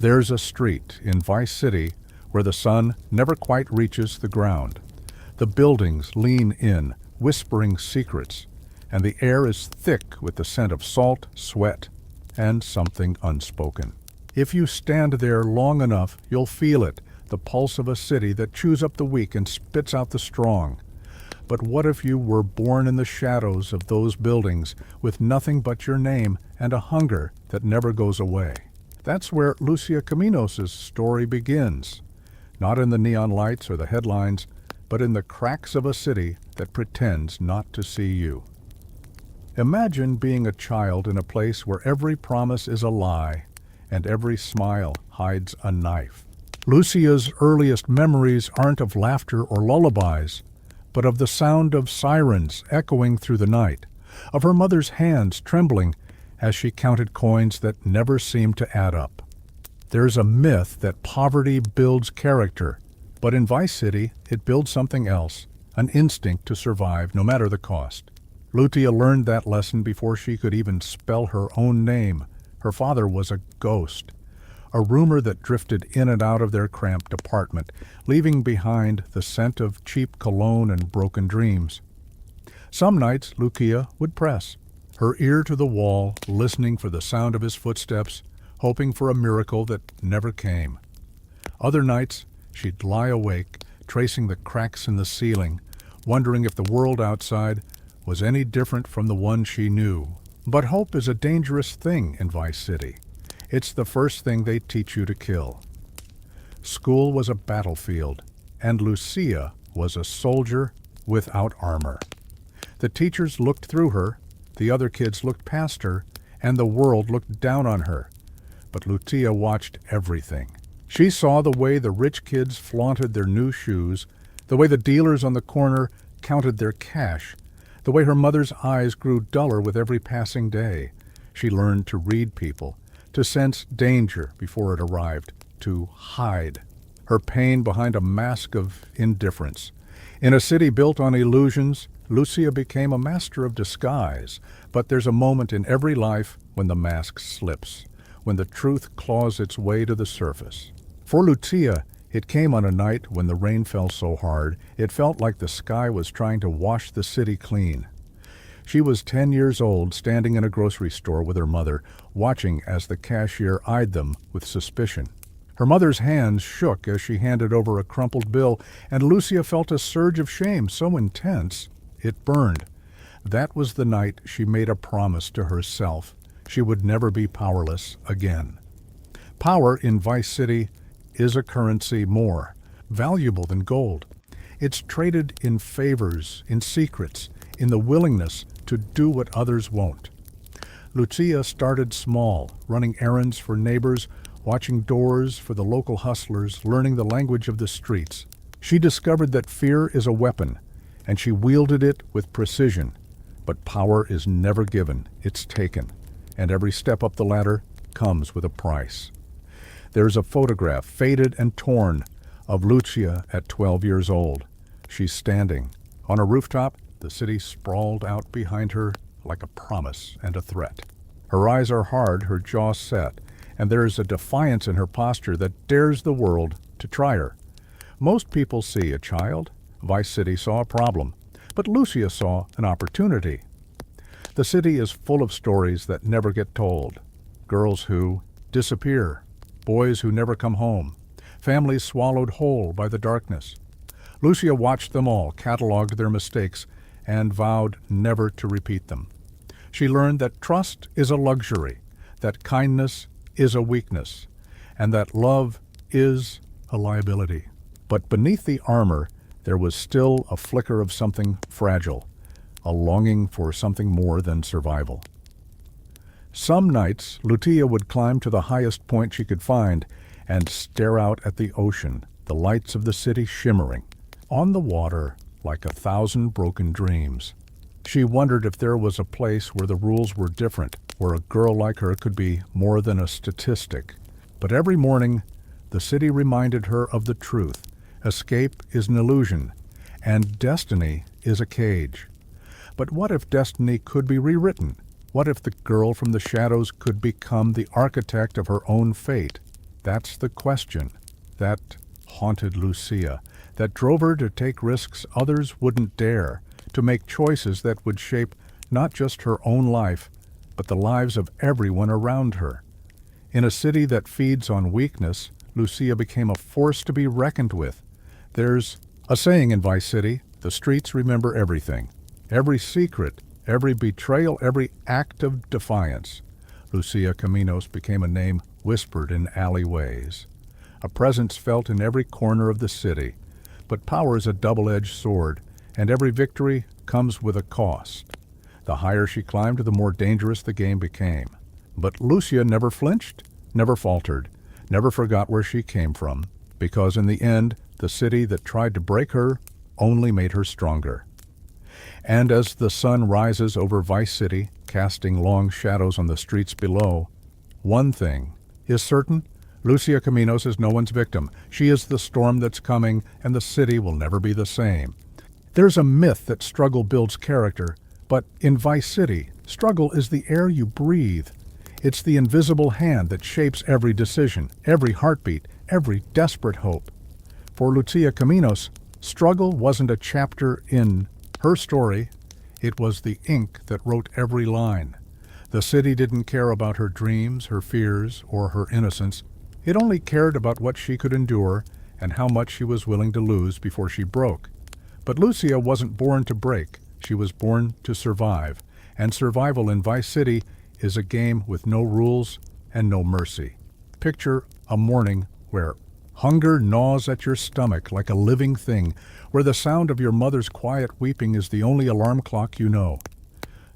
There's a street in Vice City where the sun never quite reaches the ground. The buildings lean in, whispering secrets, and the air is thick with the scent of salt, sweat, and something unspoken. If you stand there long enough, you'll feel it, the pulse of a city that chews up the weak and spits out the strong. But what if you were born in the shadows of those buildings with nothing but your name and a hunger that never goes away? That's where Lucia Caminos' story begins. Not in the neon lights or the headlines, but in the cracks of a city that pretends not to see you. Imagine being a child in a place where every promise is a lie and every smile hides a knife. Lucia's earliest memories aren't of laughter or lullabies, but of the sound of sirens echoing through the night, of her mother's hands trembling as she counted coins that never seemed to add up. There's a myth that poverty builds character, but in Vice City it builds something else, an instinct to survive no matter the cost. Lucia learned that lesson before she could even spell her own name. Her father was a ghost, a rumor that drifted in and out of their cramped apartment, leaving behind the scent of cheap cologne and broken dreams. Some nights Lucia would press, her ear to the wall, listening for the sound of his footsteps, hoping for a miracle that never came. Other nights she'd lie awake, tracing the cracks in the ceiling, wondering if the world outside was any different from the one she knew. But hope is a dangerous thing in Vice City. It's the first thing they teach you to kill. School was a battlefield, and Lucia was a soldier without armor. The teachers looked through her, the other kids looked past her, and the world looked down on her. But Lucia watched everything. She saw the way the rich kids flaunted their new shoes, the way the dealers on the corner counted their cash, the way her mother's eyes grew duller with every passing day. She learned to read people, to sense danger before it arrived, to hide her pain behind a mask of indifference. In a city built on illusions, Lucia became a master of disguise, but there's a moment in every life when the mask slips, when the truth claws its way to the surface. For Lucia, it came on a night when the rain fell so hard, it felt like the sky was trying to wash the city clean. She was 10 years old, standing in a grocery store with her mother, watching as the cashier eyed them with suspicion. Her mother's hands shook as she handed over a crumpled bill, and Lucia felt a surge of shame so intense it burned. That was the night she made a promise to herself. She would never be powerless again. Power in Vice City is a currency more valuable than gold. It's traded in favors, in secrets, in the willingness to do what others won't. Lucia started small, running errands for neighbors, watching doors for the local hustlers, learning the language of the streets. She discovered that fear is a weapon, and she wielded it with precision. But power is never given, it's taken, and every step up the ladder comes with a price. There's a photograph, faded and torn, of Lucia at 12 years old. She's standing. On a rooftop, the city sprawled out behind her like a promise and a threat. Her eyes are hard, her jaw set, and there is a defiance in her posture that dares the world to try her. Most people see a child. Vice City saw a problem, but Lucia saw an opportunity. The city is full of stories that never get told. Girls who disappear, boys who never come home, families swallowed whole by the darkness. Lucia watched them all, cataloged their mistakes, and vowed never to repeat them. She learned that trust is a luxury, that kindness is a weakness, and that love is a liability. But beneath the armor, there was still a flicker of something fragile, a longing for something more than survival. Some nights, Lucia would climb to the highest point she could find and stare out at the ocean, the lights of the city shimmering on the water like 1,000 broken dreams. She wondered if there was a place where the rules were different, where a girl like her could be more than a statistic. But every morning, the city reminded her of the truth. Escape is an illusion, and destiny is a cage. But what if destiny could be rewritten? What if the girl from the shadows could become the architect of her own fate? That's the question that haunted Lucia, that drove her to take risks others wouldn't dare, to make choices that would shape not just her own life, but the lives of everyone around her. In a city that feeds on weakness, Lucia became a force to be reckoned with. There's a saying in Vice City, the streets remember everything. Every secret, every betrayal, every act of defiance. Lucia Caminos became a name whispered in alleyways, a presence felt in every corner of the city. But power is a double-edged sword, and every victory comes with a cost. The higher she climbed, the more dangerous the game became. But Lucia never flinched, never faltered, never forgot where she came from, because in the end, the city that tried to break her only made her stronger. And as the sun rises over Vice City, casting long shadows on the streets below, one thing is certain: Lucia Caminos is no one's victim. She is the storm that's coming, and the city will never be the same. There's a myth that struggle builds character, but in Vice City, struggle is the air you breathe. It's the invisible hand that shapes every decision, every heartbeat, every desperate hope. For Lucia Caminos, struggle wasn't a chapter in her story, it was the ink that wrote every line. The city didn't care about her dreams, her fears, or her innocence. It only cared about what she could endure and how much she was willing to lose before she broke. But Lucia wasn't born to break. She was born to survive. And survival in Vice City is a game with no rules and no mercy. Picture a morning where hunger gnaws at your stomach like a living thing, where the sound of your mother's quiet weeping is the only alarm clock you know.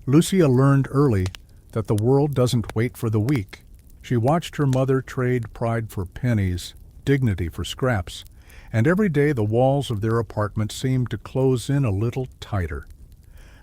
Lucia learned early that the world doesn't wait for the weak. She watched her mother trade pride for pennies, dignity for scraps, and every day the walls of their apartment seemed to close in a little tighter.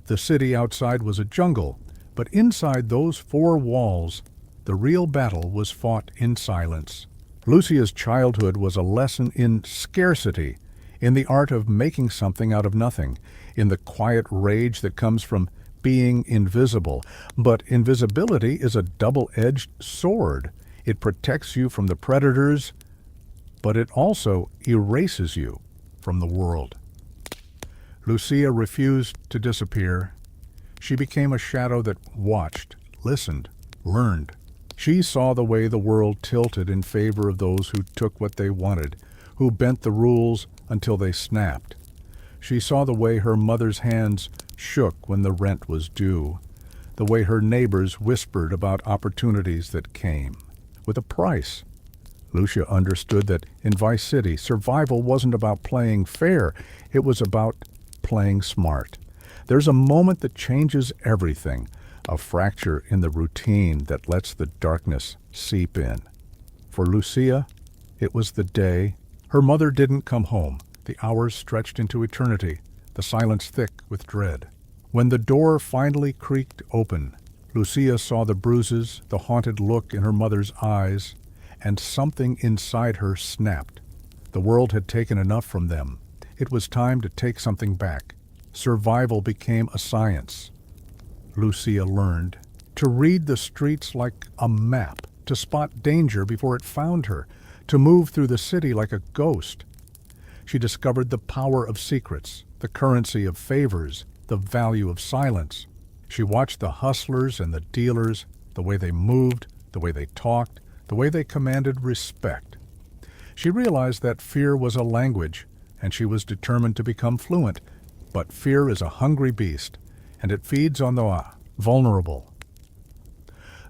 The city outside was a jungle, but inside those four walls, the real battle was fought in silence. Lucia's childhood was a lesson in scarcity, in the art of making something out of nothing, in the quiet rage that comes from being invisible. But invisibility is a double-edged sword. It protects you from the predators, but it also erases you from the world. Lucia refused to disappear. She became a shadow that watched, listened, learned. She saw the way the world tilted in favor of those who took what they wanted, who bent the rules until they snapped. She saw the way her mother's hands shook when the rent was due, the way her neighbors whispered about opportunities that came with a price. Lucia understood that in Vice City, survival wasn't about playing fair, it was about playing smart. There's a moment that changes everything, a fracture in the routine that lets the darkness seep in. For Lucia, it was the day her mother didn't come home. The hours stretched into eternity, the silence thick with dread. When the door finally creaked open, Lucia saw the bruises, the haunted look in her mother's eyes, and something inside her snapped. The world had taken enough from them. It was time to take something back. Survival became a science. Lucia learned to read the streets like a map, to spot danger before it found her, to move through the city like a ghost. She discovered the power of secrets, the currency of favors, the value of silence. She watched the hustlers and the dealers, the way they moved, the way they talked, the way they commanded respect. She realized that fear was a language, and she was determined to become fluent. But fear is a hungry beast, and it feeds on the vulnerable.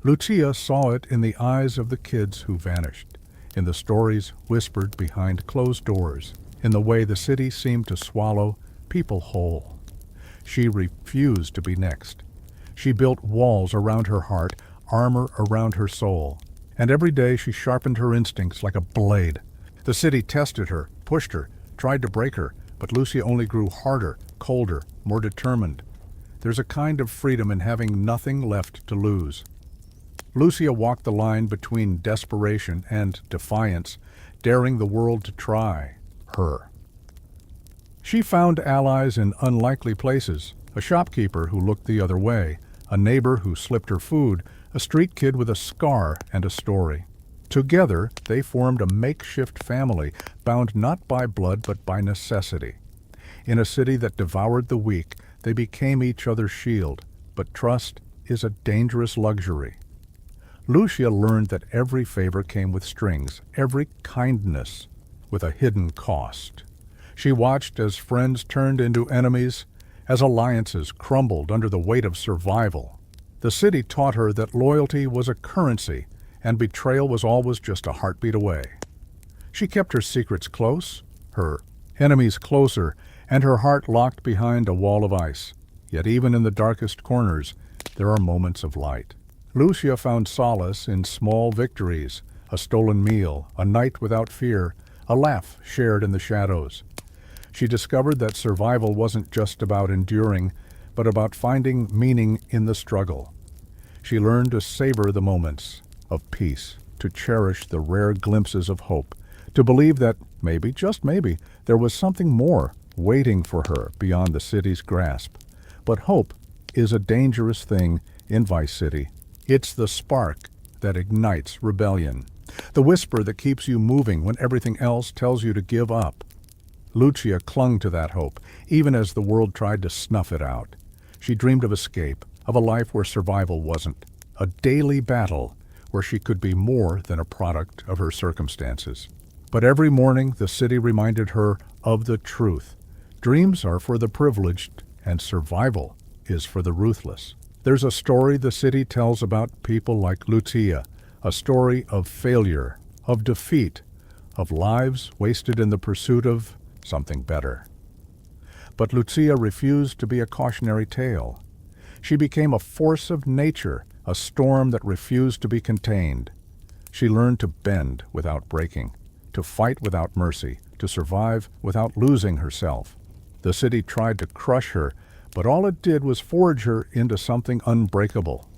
Lucia saw it in the eyes of the kids who vanished, in the stories whispered behind closed doors, in the way the city seemed to swallow people whole. She refused to be next. She built walls around her heart, armor around her soul, and every day she sharpened her instincts like a blade. The city tested her, pushed her, tried to break her, but Lucia only grew harder, colder, more determined. There's a kind of freedom in having nothing left to lose. Lucia walked the line between desperation and defiance, daring the world to try her. She found allies in unlikely places, a shopkeeper who looked the other way, a neighbor who slipped her food, a street kid with a scar and a story. Together, they formed a makeshift family, bound not by blood but by necessity. In a city that devoured the weak, they became each other's shield, but trust is a dangerous luxury. Lucia learned that every favor came with strings, every kindness with a hidden cost. She watched as friends turned into enemies, as alliances crumbled under the weight of survival. The city taught her that loyalty was a currency, and betrayal was always just a heartbeat away. She kept her secrets close, her enemies closer, and her heart locked behind a wall of ice. Yet even in the darkest corners, there are moments of light. Lucia found solace in small victories, a stolen meal, a night without fear, a laugh shared in the shadows. She discovered that survival wasn't just about enduring, but about finding meaning in the struggle. She learned to savor the moments of peace, to cherish the rare glimpses of hope, to believe that maybe, just maybe, there was something more waiting for her beyond the city's grasp. But hope is a dangerous thing in Vice City. It's the spark that ignites rebellion, the whisper that keeps you moving when everything else tells you to give up. Lucia clung to that hope, even as the world tried to snuff it out. She dreamed of escape, of a life where survival wasn't a daily battle, where she could be more than a product of her circumstances. But every morning the city reminded her of the truth. Dreams are for the privileged, and survival is for the ruthless. There's a story the city tells about people like Lucia, a story of failure, of defeat, of lives wasted in the pursuit of something better. But Lucia refused to be a cautionary tale. She became a force of nature, a storm that refused to be contained. She learned to bend without breaking, to fight without mercy, to survive without losing herself. The city tried to crush her, but all it did was forge her into something unbreakable.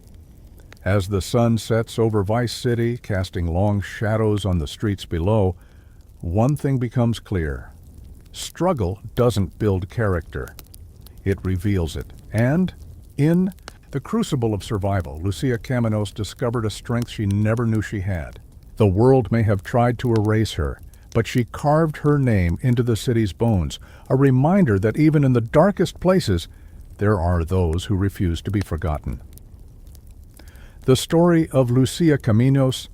As the sun sets over Vice City, casting long shadows on the streets below, one thing becomes clear. Struggle doesn't build character. It reveals it. And in the crucible of survival, Lucia Caminos discovered a strength she never knew she had. The world may have tried to erase her, but she carved her name into the city's bones, a reminder that even in the darkest places, there are those who refuse to be forgotten. The story of Lucia Caminos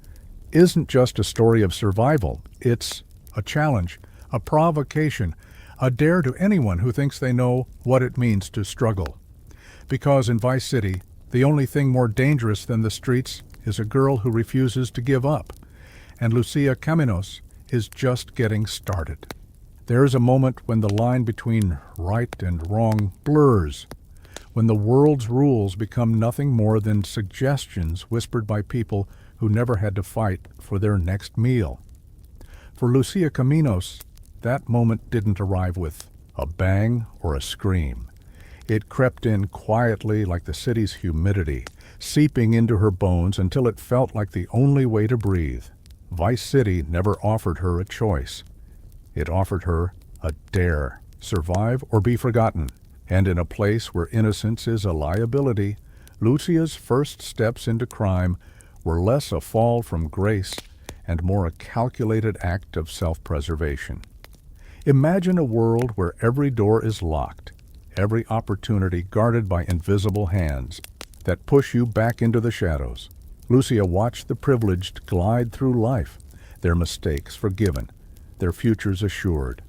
isn't just a story of survival. It's a challenge, a provocation, a dare to anyone who thinks they know what it means to struggle. Because in Vice City, the only thing more dangerous than the streets is a girl who refuses to give up. And Lucia Caminos is just getting started. There is a moment when the line between right and wrong blurs, when the world's rules become nothing more than suggestions whispered by people who never had to fight for their next meal. For Lucia Caminos, that moment didn't arrive with a bang or a scream. It crept in quietly like the city's humidity, seeping into her bones until it felt like the only way to breathe. Vice City never offered her a choice. It offered her a dare, survive or be forgotten. And in a place where innocence is a liability, Lucia's first steps into crime were less a fall from grace and more a calculated act of self-preservation. Imagine a world where every door is locked, every opportunity guarded by invisible hands that push you back into the shadows. Lucia watched the privileged glide through life, their mistakes forgiven, their futures assured.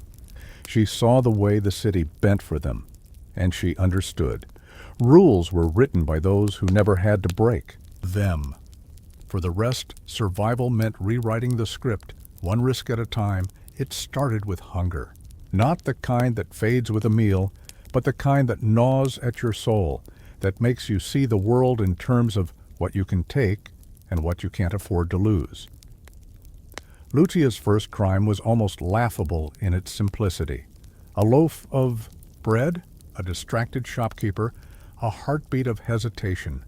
She saw the way the city bent for them, and she understood. Rules were written by those who never had to break them. For the rest, survival meant rewriting the script, one risk at a time. It started with hunger, not the kind that fades with a meal, but the kind that gnaws at your soul, that makes you see the world in terms of what you can take and what you can't afford to lose. Lucia's first crime was almost laughable in its simplicity. A loaf of bread, a distracted shopkeeper, a heartbeat of hesitation.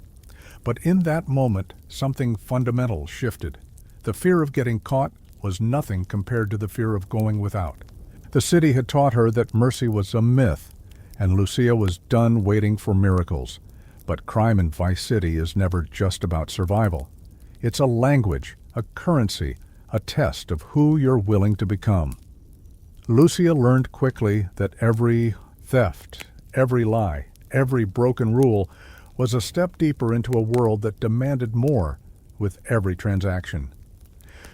But in that moment, something fundamental shifted. The fear of getting caught was nothing compared to the fear of going without. The city had taught her that mercy was a myth, and Lucia was done waiting for miracles. But crime in Vice City is never just about survival. It's a language, a currency, a test of who you're willing to become. Lucia learned quickly that every theft, every lie, every broken rule was a step deeper into a world that demanded more with every transaction.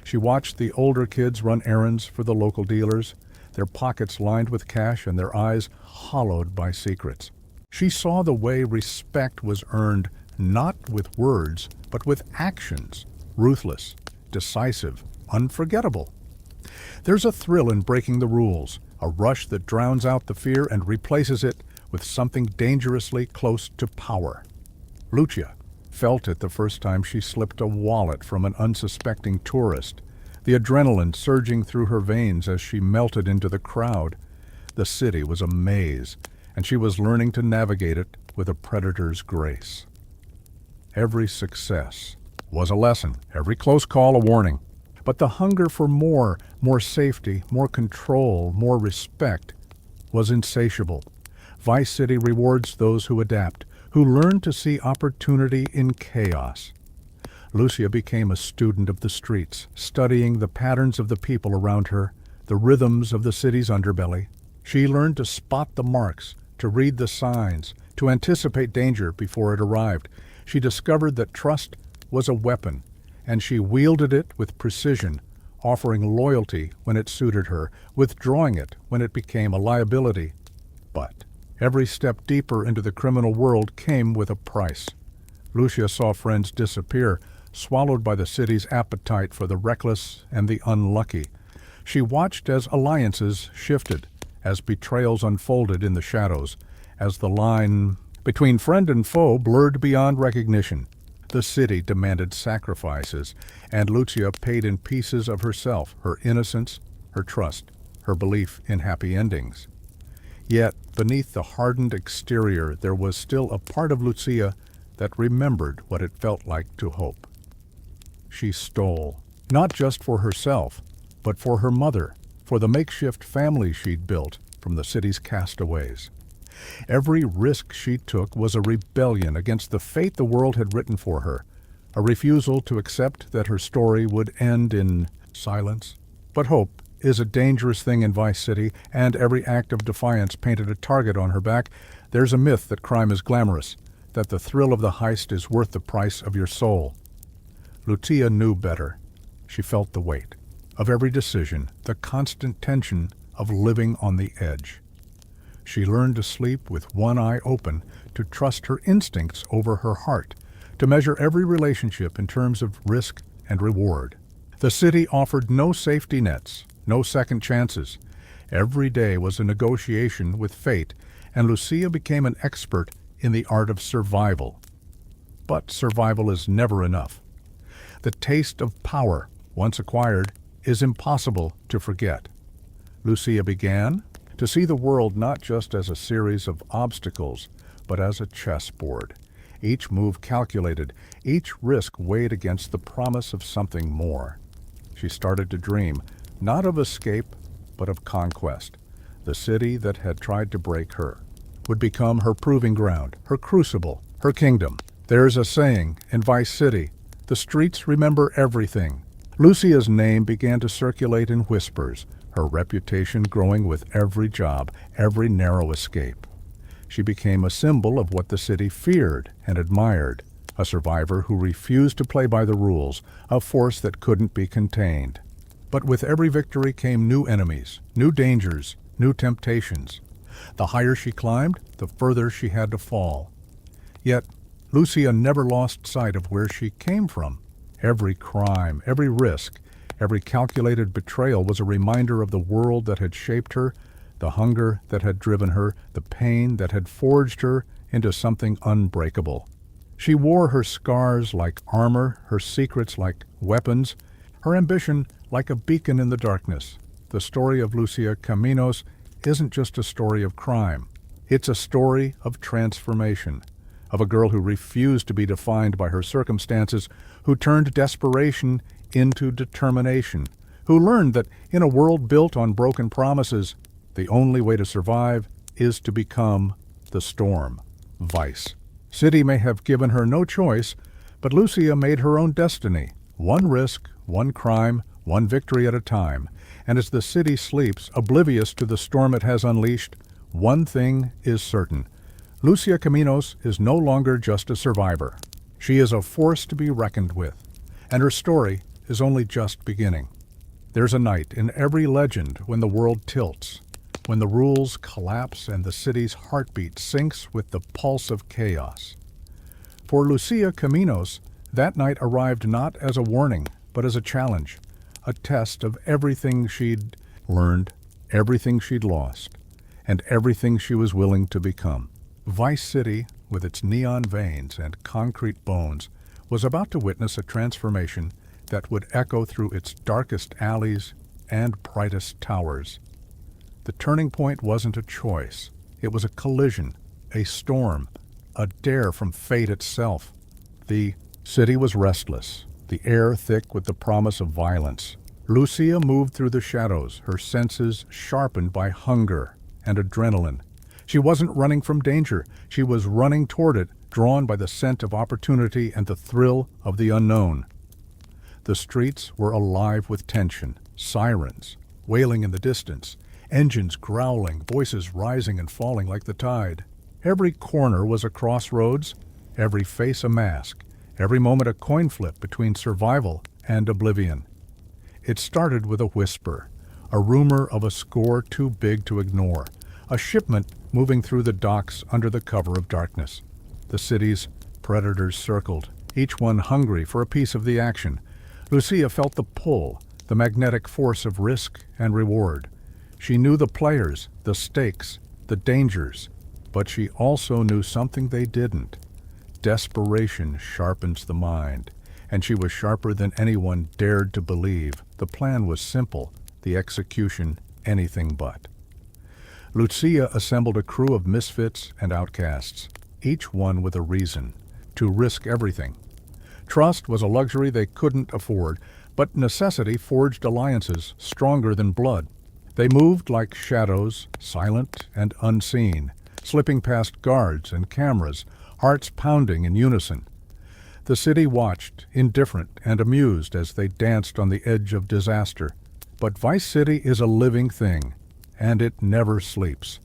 She watched the older kids run errands for the local dealers, their pockets lined with cash and their eyes hollowed by secrets. She saw the way respect was earned not with words, but with actions, ruthless, decisive, unforgettable. There's a thrill in breaking the rules, a rush that drowns out the fear and replaces it with something dangerously close to power. Lucia felt it the first time she slipped a wallet from an unsuspecting tourist, the adrenaline surging through her veins as she melted into the crowd. The city was a maze, and she was learning to navigate it with a predator's grace. Every success was a lesson, every close call a warning. But the hunger for more safety, more control, more respect was insatiable. Vice City rewards those who adapt, who learn to see opportunity in chaos. Lucia became a student of the streets, studying the patterns of the people around her, the rhythms of the city's underbelly. She learned to spot the marks, to read the signs, to anticipate danger before it arrived. She discovered that trust was a weapon, and she wielded it with precision, offering loyalty when it suited her, withdrawing it when it became a liability. But every step deeper into the criminal world came with a price. Lucia saw friends disappear, swallowed by the city's appetite for the reckless and the unlucky. She watched as alliances shifted, as betrayals unfolded in the shadows, as the line between friend and foe blurred beyond recognition. The city demanded sacrifices, and Lucia paid in pieces of herself, her innocence, her trust, her belief in happy endings. Yet, beneath the hardened exterior, there was still a part of Lucia that remembered what it felt like to hope. She stole, not just for herself, but for her mother, for the makeshift family she'd built from the city's castaways. Every risk she took was a rebellion against the fate the world had written for her, a refusal to accept that her story would end in silence. But hope is a dangerous thing in Vice City, and every act of defiance painted a target on her back. There's a myth that crime is glamorous, that the thrill of the heist is worth the price of your soul. Lucia knew better. She felt the weight of every decision, the constant tension of living on the edge. She learned to sleep with one eye open, to trust her instincts over her heart, to measure every relationship in terms of risk and reward. The city offered no safety nets, no second chances. Every day was a negotiation with fate, and Lucia became an expert in the art of survival. But survival is never enough. The taste of power, once acquired, is impossible to forget. Lucia began to see the world not just as a series of obstacles, but as a chessboard. Each move calculated, each risk weighed against the promise of something more. She started to dream, not of escape, but of conquest. The city that had tried to break her would become her proving ground, her crucible, her kingdom. There's a saying in Vice City, the streets remember everything. Lucia's name began to circulate in whispers, her reputation growing with every job, every narrow escape. She became a symbol of what the city feared and admired, a survivor who refused to play by the rules, a force that couldn't be contained. But with every victory came new enemies, new dangers, new temptations. The higher she climbed, the further she had to fall. Yet, Lucia never lost sight of where she came from. Every crime, every risk, every calculated betrayal was a reminder of the world that had shaped her, the hunger that had driven her, the pain that had forged her into something unbreakable. She wore her scars like armor, her secrets like weapons, her ambition like a beacon in the darkness. The story of Lucia Caminos isn't just a story of crime. It's a story of transformation, of a girl who refused to be defined by her circumstances, who turned desperation into determination, who learned that in a world built on broken promises, the only way to survive is to become the storm. Vice City may have given her no choice, but Lucia made her own destiny, one risk, one crime, one victory at a time, and as the city sleeps, oblivious to the storm it has unleashed, one thing is certain. Lucia Caminos is no longer just a survivor. She is a force to be reckoned with, and her story is only just beginning. There's a night in every legend when the world tilts, when the rules collapse and the city's heartbeat sinks with the pulse of chaos. For Lucia Caminos, that night arrived not as a warning, but as a challenge, a test of everything she'd learned, everything she'd lost, and everything she was willing to become. Vice City, with its neon veins and concrete bones, was about to witness a transformation that would echo through its darkest alleys and brightest towers. The turning point wasn't a choice. It was a collision, a storm, a dare from fate itself. The city was restless, the air thick with the promise of violence. Lucia moved through the shadows, her senses sharpened by hunger and adrenaline. She wasn't running from danger. She was running toward it, drawn by the scent of opportunity and the thrill of the unknown. The streets were alive with tension, sirens wailing in the distance, engines growling, voices rising and falling like the tide. Every corner was a crossroads, every face a mask, every moment a coin flip between survival and oblivion. It started with a whisper, a rumor of a score too big to ignore, a shipment moving through the docks under the cover of darkness. The city's predators circled, each one hungry for a piece of the action. Lucia felt the pull, the magnetic force of risk and reward. She knew the players, the stakes, the dangers, but she also knew something they didn't. Desperation sharpens the mind, and she was sharper than anyone dared to believe. The plan was simple, the execution anything but. Lucia assembled a crew of misfits and outcasts, each one with a reason, to risk everything. Trust was a luxury they couldn't afford, but necessity forged alliances stronger than blood. They moved like shadows, silent and unseen, slipping past guards and cameras, hearts pounding in unison. The city watched, indifferent and amused as they danced on the edge of disaster. But Vice City is a living thing, and it never sleeps.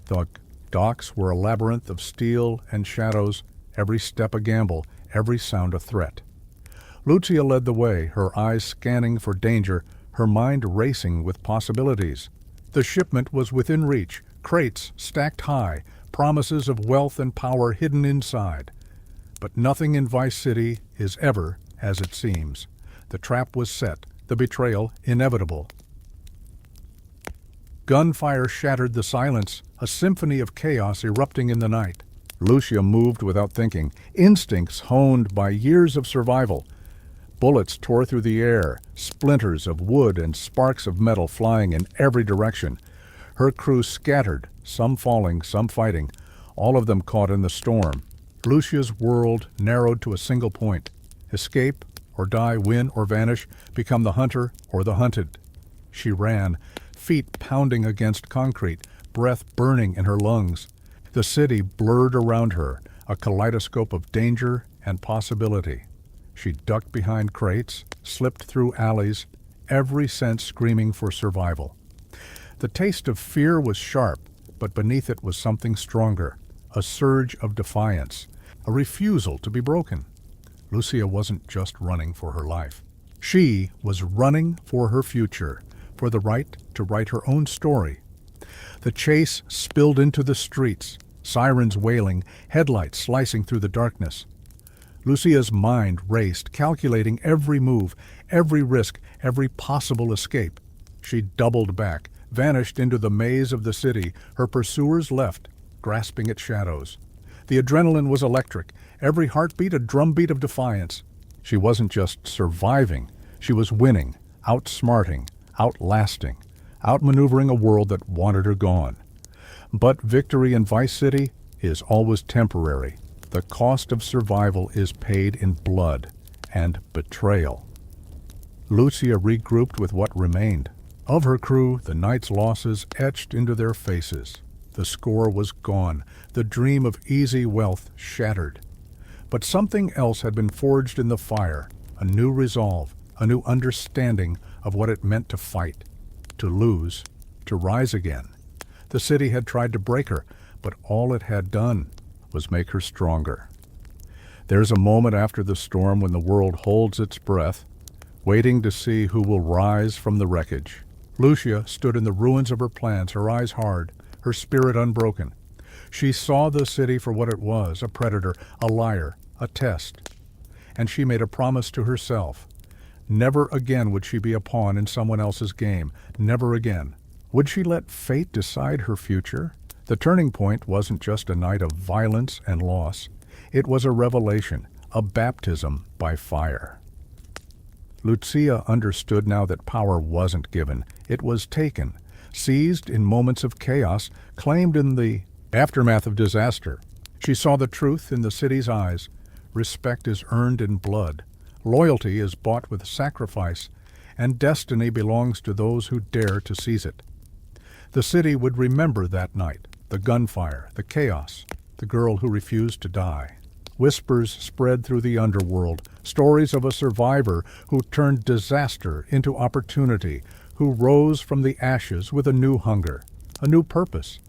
The docks were a labyrinth of steel and shadows, every step a gamble, every sound a threat. Lucia led the way, her eyes scanning for danger, her mind racing with possibilities. The shipment was within reach, crates stacked high, promises of wealth and power hidden inside. But nothing in Vice City is ever as it seems. The trap was set, the betrayal inevitable. Gunfire shattered the silence, a symphony of chaos erupting in the night. Lucia moved without thinking, instincts honed by years of survival. Bullets tore through the air, splinters of wood and sparks of metal flying in every direction. Her crew scattered, some falling, some fighting, all of them caught in the storm. Lucia's world narrowed to a single point. Escape or die, win or vanish, become the hunter or the hunted. She ran, feet pounding against concrete, breath burning in her lungs. The city blurred around her, a kaleidoscope of danger and possibility. She ducked behind crates, slipped through alleys, every sense screaming for survival. The taste of fear was sharp, but beneath it was something stronger, a surge of defiance, a refusal to be broken. Lucia wasn't just running for her life. She was running for her future, for the right to write her own story. The chase spilled into the streets, sirens wailing, headlights slicing through the darkness. Lucia's mind raced, calculating every move, every risk, every possible escape. She doubled back, vanished into the maze of the city, her pursuers left, grasping at shadows. The adrenaline was electric, every heartbeat a drumbeat of defiance. She wasn't just surviving, she was winning, outsmarting, outlasting, outmaneuvering a world that wanted her gone. But victory in Vice City is always temporary. The cost of survival is paid in blood and betrayal. Lucia regrouped with what remained. Of her crew, the night's losses etched into their faces. The score was gone, the dream of easy wealth shattered. But something else had been forged in the fire, a new resolve, a new understanding of what it meant to fight, to lose, to rise again. The city had tried to break her, but all it had done was make her stronger. There's a moment after the storm when the world holds its breath, waiting to see who will rise from the wreckage. Lucia stood in the ruins of her plans, her eyes hard, her spirit unbroken. She saw the city for what it was, a predator, a liar, a test. And she made a promise to herself. Never again would she be a pawn in someone else's game. Never again. Would she let fate decide her future? The turning point wasn't just a night of violence and loss. It was a revelation, a baptism by fire. Lucia understood now that power wasn't given. It was taken, seized in moments of chaos, claimed in the aftermath of disaster. She saw the truth in the city's eyes. Respect is earned in blood. Loyalty is bought with sacrifice, and destiny belongs to those who dare to seize it. The city would remember that night, the gunfire, the chaos, the girl who refused to die. Whispers spread through the underworld, stories of a survivor who turned disaster into opportunity, who rose from the ashes with a new hunger, a new purpose.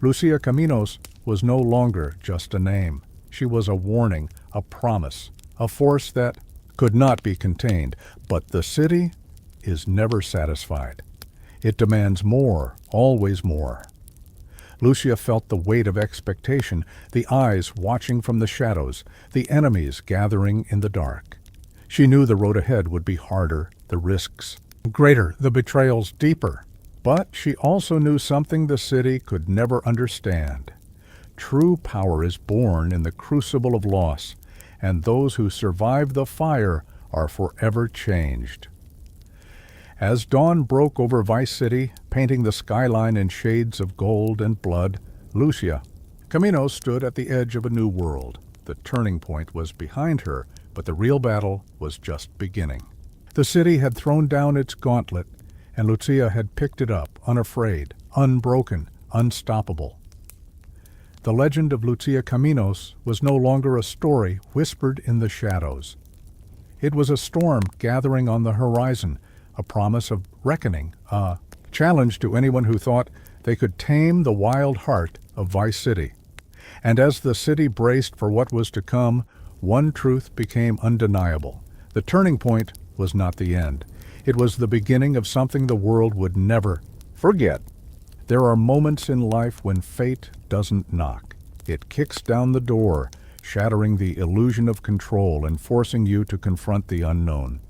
Lucia Caminos was no longer just a name. She was a warning, a promise, a force that could not be contained. But the city is never satisfied. It demands more, always more. Lucia felt the weight of expectation, the eyes watching from the shadows, the enemies gathering in the dark. She knew the road ahead would be harder, the risks greater, the betrayals deeper. But she also knew something the city could never understand. True power is born in the crucible of loss, and those who survive the fire are forever changed. As dawn broke over Vice City, painting the skyline in shades of gold and blood, Lucia Caminos stood at the edge of a new world. The turning point was behind her, but the real battle was just beginning. The city had thrown down its gauntlet, and Lucia had picked it up, unafraid, unbroken, unstoppable. The legend of Lucia Caminos was no longer a story whispered in the shadows. It was a storm gathering on the horizon, a promise of reckoning, a challenge to anyone who thought they could tame the wild heart of Vice City. And as the city braced for what was to come, one truth became undeniable. The turning point was not the end. It was the beginning of something the world would never forget. There are moments in life when fate doesn't knock. It kicks down the door, shattering the illusion of control and forcing you to confront the unknown.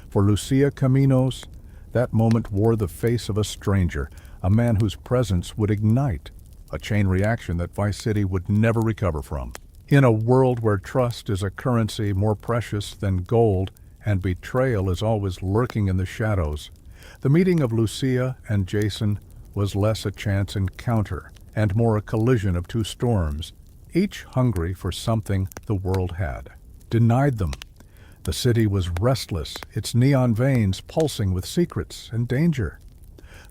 For Lucia Caminos, that moment wore the face of a stranger, a man whose presence would ignite a chain reaction that Vice City would never recover from. In a world where trust is a currency more precious than gold and betrayal is always lurking in the shadows, the meeting of Lucia and Jason was less a chance encounter and more a collision of two storms, each hungry for something the world had denied them. The city was restless, its neon veins pulsing with secrets and danger.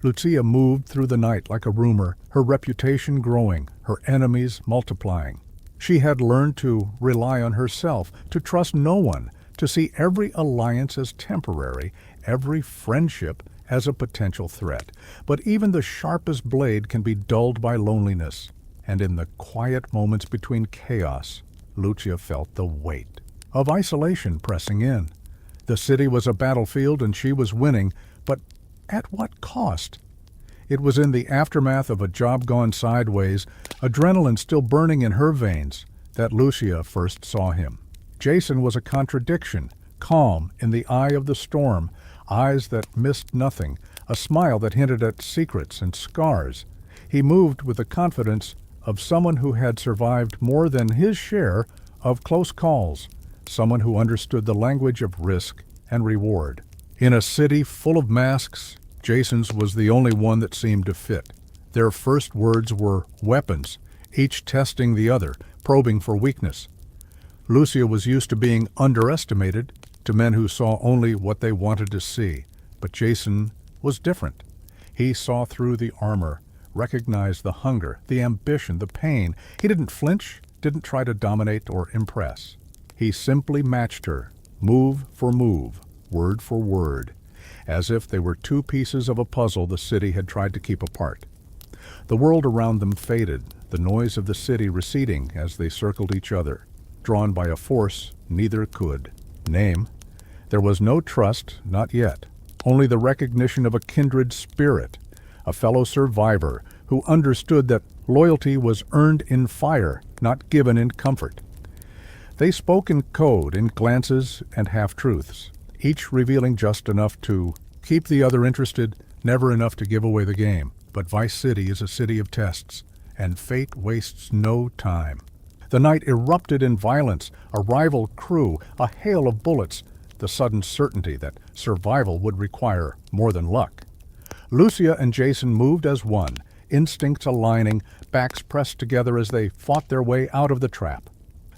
Lucia moved through the night like a rumor, her reputation growing, her enemies multiplying. She had learned to rely on herself, to trust no one, to see every alliance as temporary, every friendship as a potential threat. But even the sharpest blade can be dulled by loneliness, and in the quiet moments between chaos, Lucia felt the weight of isolation pressing in. The city was a battlefield and she was winning, but at what cost? It was in the aftermath of a job gone sideways, adrenaline still burning in her veins, that Lucia first saw him. Jason was a contradiction, calm in the eye of the storm, eyes that missed nothing, a smile that hinted at secrets and scars. He moved with the confidence of someone who had survived more than his share of close calls, someone who understood the language of risk and reward. In a city full of masks, Jason's was the only one that seemed to fit. Their first words were weapons, each testing the other, probing for weakness. Lucia was used to being underestimated, to men who saw only what they wanted to see. But Jason was different. He saw through the armor, recognized the hunger, the ambition, the pain. He didn't flinch, didn't try to dominate or impress. He simply matched her, move for move, word for word, as if they were two pieces of a puzzle the city had tried to keep apart. The world around them faded, the noise of the city receding as they circled each other, drawn by a force neither could name. There was no trust, not yet, only the recognition of a kindred spirit, a fellow survivor who understood that loyalty was earned in fire, not given in comfort. They spoke in code, in glances and half-truths, each revealing just enough to keep the other interested, never enough to give away the game. But Vice City is a city of tests, and fate wastes no time. The night erupted in violence, a rival crew, a hail of bullets, the sudden certainty that survival would require more than luck. Lucia and Jason moved as one, instincts aligning, backs pressed together as they fought their way out of the trap.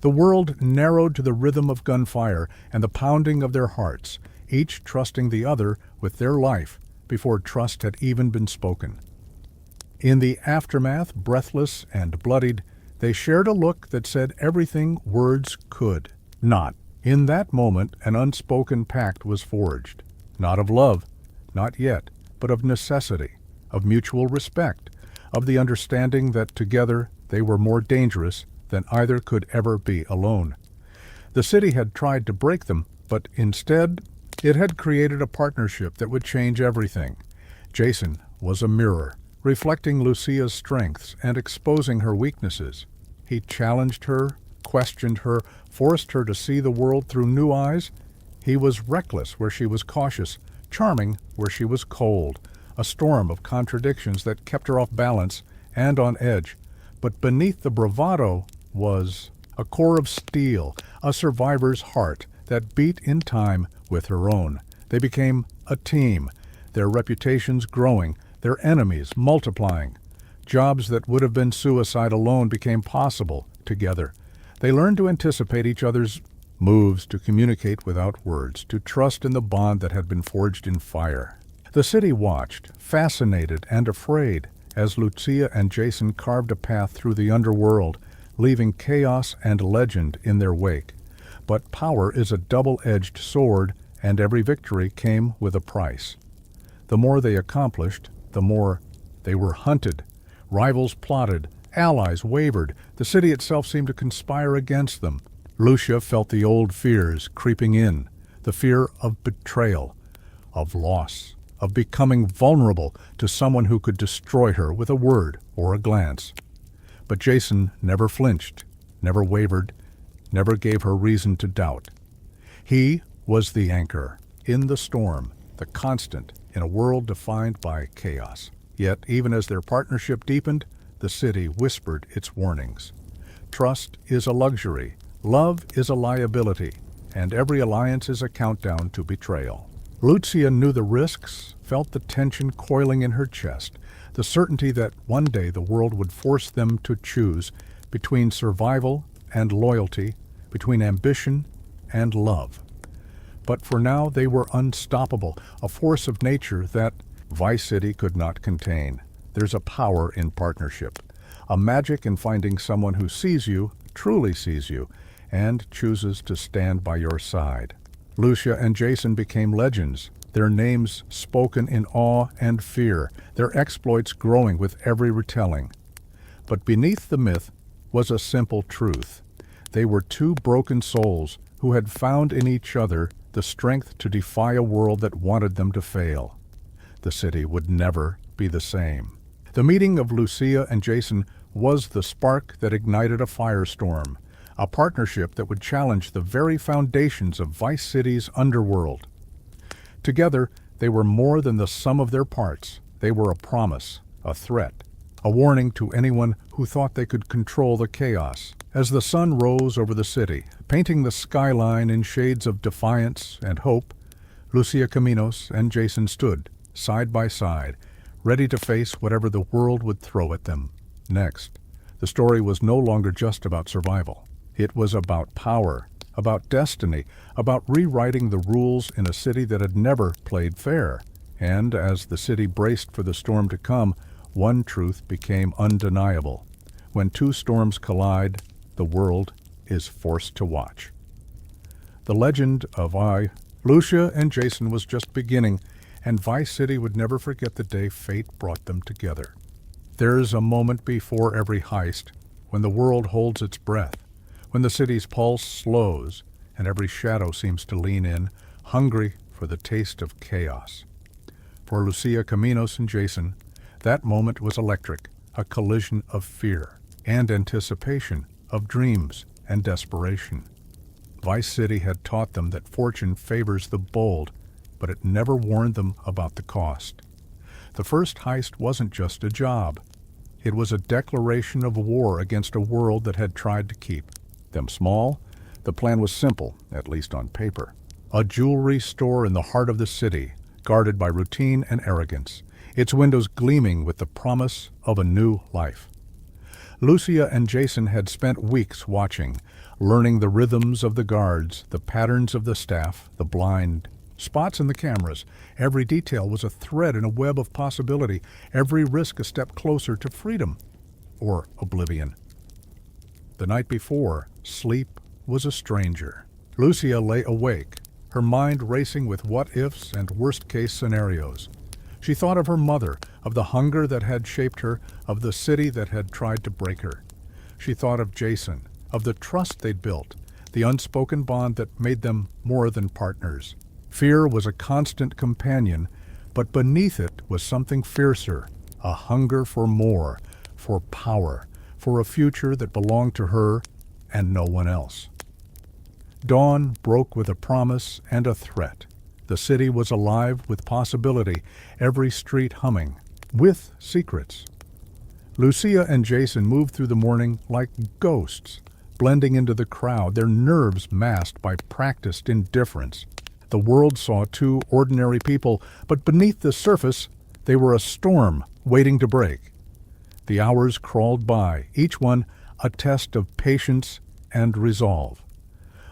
The world narrowed to the rhythm of gunfire and the pounding of their hearts, each trusting the other with their life before trust had even been spoken. In the aftermath, breathless and bloodied, they shared a look that said everything words could not. In that moment, an unspoken pact was forged, not of love, not yet, but of necessity, of mutual respect, of the understanding that together they were more dangerous than either could ever be alone. The city had tried to break them, but instead, it had created a partnership that would change everything. Jason was a mirror, reflecting Lucia's strengths and exposing her weaknesses. He challenged her, questioned her, forced her to see the world through new eyes. He was reckless where she was cautious, charming where she was cold, a storm of contradictions that kept her off balance and on edge. But beneath the bravado was a core of steel, a survivor's heart that beat in time with her own. They became a team, their reputations growing, their enemies multiplying. Jobs that would have been suicide alone became possible together. They learned to anticipate each other's moves, to communicate without words, to trust in the bond that had been forged in fire. The city watched, fascinated and afraid, as Lucia and Jason carved a path through the underworld, leaving chaos and legend in their wake. But power is a double-edged sword, and every victory came with a price. The more they accomplished, the more they were hunted. Rivals plotted, allies wavered, the city itself seemed to conspire against them. Lucia felt the old fears creeping in, the fear of betrayal, of loss, of becoming vulnerable to someone who could destroy her with a word or a glance. But Jason never flinched, never wavered, never gave her reason to doubt. He was the anchor, in the storm, the constant in a world defined by chaos. Yet, even as their partnership deepened, the city whispered its warnings. Trust is a luxury, love is a liability, and every alliance is a countdown to betrayal. Lucia knew the risks, felt the tension coiling in her chest, the certainty that one day the world would force them to choose between survival and loyalty, between ambition and love. But for now they were unstoppable, a force of nature that Vice City could not contain. There's a power in partnership, a magic in finding someone who sees you, truly sees you, and chooses to stand by your side. Lucia and Jason became legends, their names spoken in awe and fear, their exploits growing with every retelling. But beneath the myth was a simple truth. They were two broken souls who had found in each other the strength to defy a world that wanted them to fail. The city would never be the same. The meeting of Lucia and Jason was the spark that ignited a firestorm, a partnership that would challenge the very foundations of Vice City's underworld. Together, they were more than the sum of their parts. They were a promise, a threat, a warning to anyone who thought they could control the chaos. As the sun rose over the city, painting the skyline in shades of defiance and hope, Lucia Caminos and Jason stood, side by side, ready to face whatever the world would throw at them next. The story was no longer just about survival. It was about power, about destiny, about rewriting the rules in a city that had never played fair. And as the city braced for the storm to come, one truth became undeniable. When two storms collide, the world is forced to watch. The legend of Lucia and Jason was just beginning, and Vice City would never forget the day fate brought them together. There's a moment before every heist when the world holds its breath, when the city's pulse slows and every shadow seems to lean in, hungry for the taste of chaos. For Lucia Caminos and Jason, that moment was electric, a collision of fear and anticipation, of dreams and desperation. Vice City had taught them that fortune favors the bold, but it never warned them about the cost. The first heist wasn't just a job. It was a declaration of war against a world that had tried to keep them small. The plan was simple, at least on paper. A jewelry store in the heart of the city, guarded by routine and arrogance, its windows gleaming with the promise of a new life. Lucia and Jason had spent weeks watching, learning the rhythms of the guards, the patterns of the staff, the blind spots in the cameras. Every detail was a thread in a web of possibility, every risk a step closer to freedom or oblivion. The night before, sleep was a stranger. Lucia lay awake, her mind racing with what-ifs and worst-case scenarios. She thought of her mother, of the hunger that had shaped her, of the city that had tried to break her. She thought of Jason, of the trust they'd built, the unspoken bond that made them more than partners. Fear was a constant companion, but beneath it was something fiercer, a hunger for more, for power, for a future that belonged to her and no one else. Dawn broke with a promise and a threat. The city was alive with possibility, every street humming, with secrets. Lucia and Jason moved through the morning like ghosts, blending into the crowd, their nerves masked by practiced indifference. The world saw two ordinary people, but beneath the surface, they were a storm waiting to break. The hours crawled by, each one a test of patience and resolve.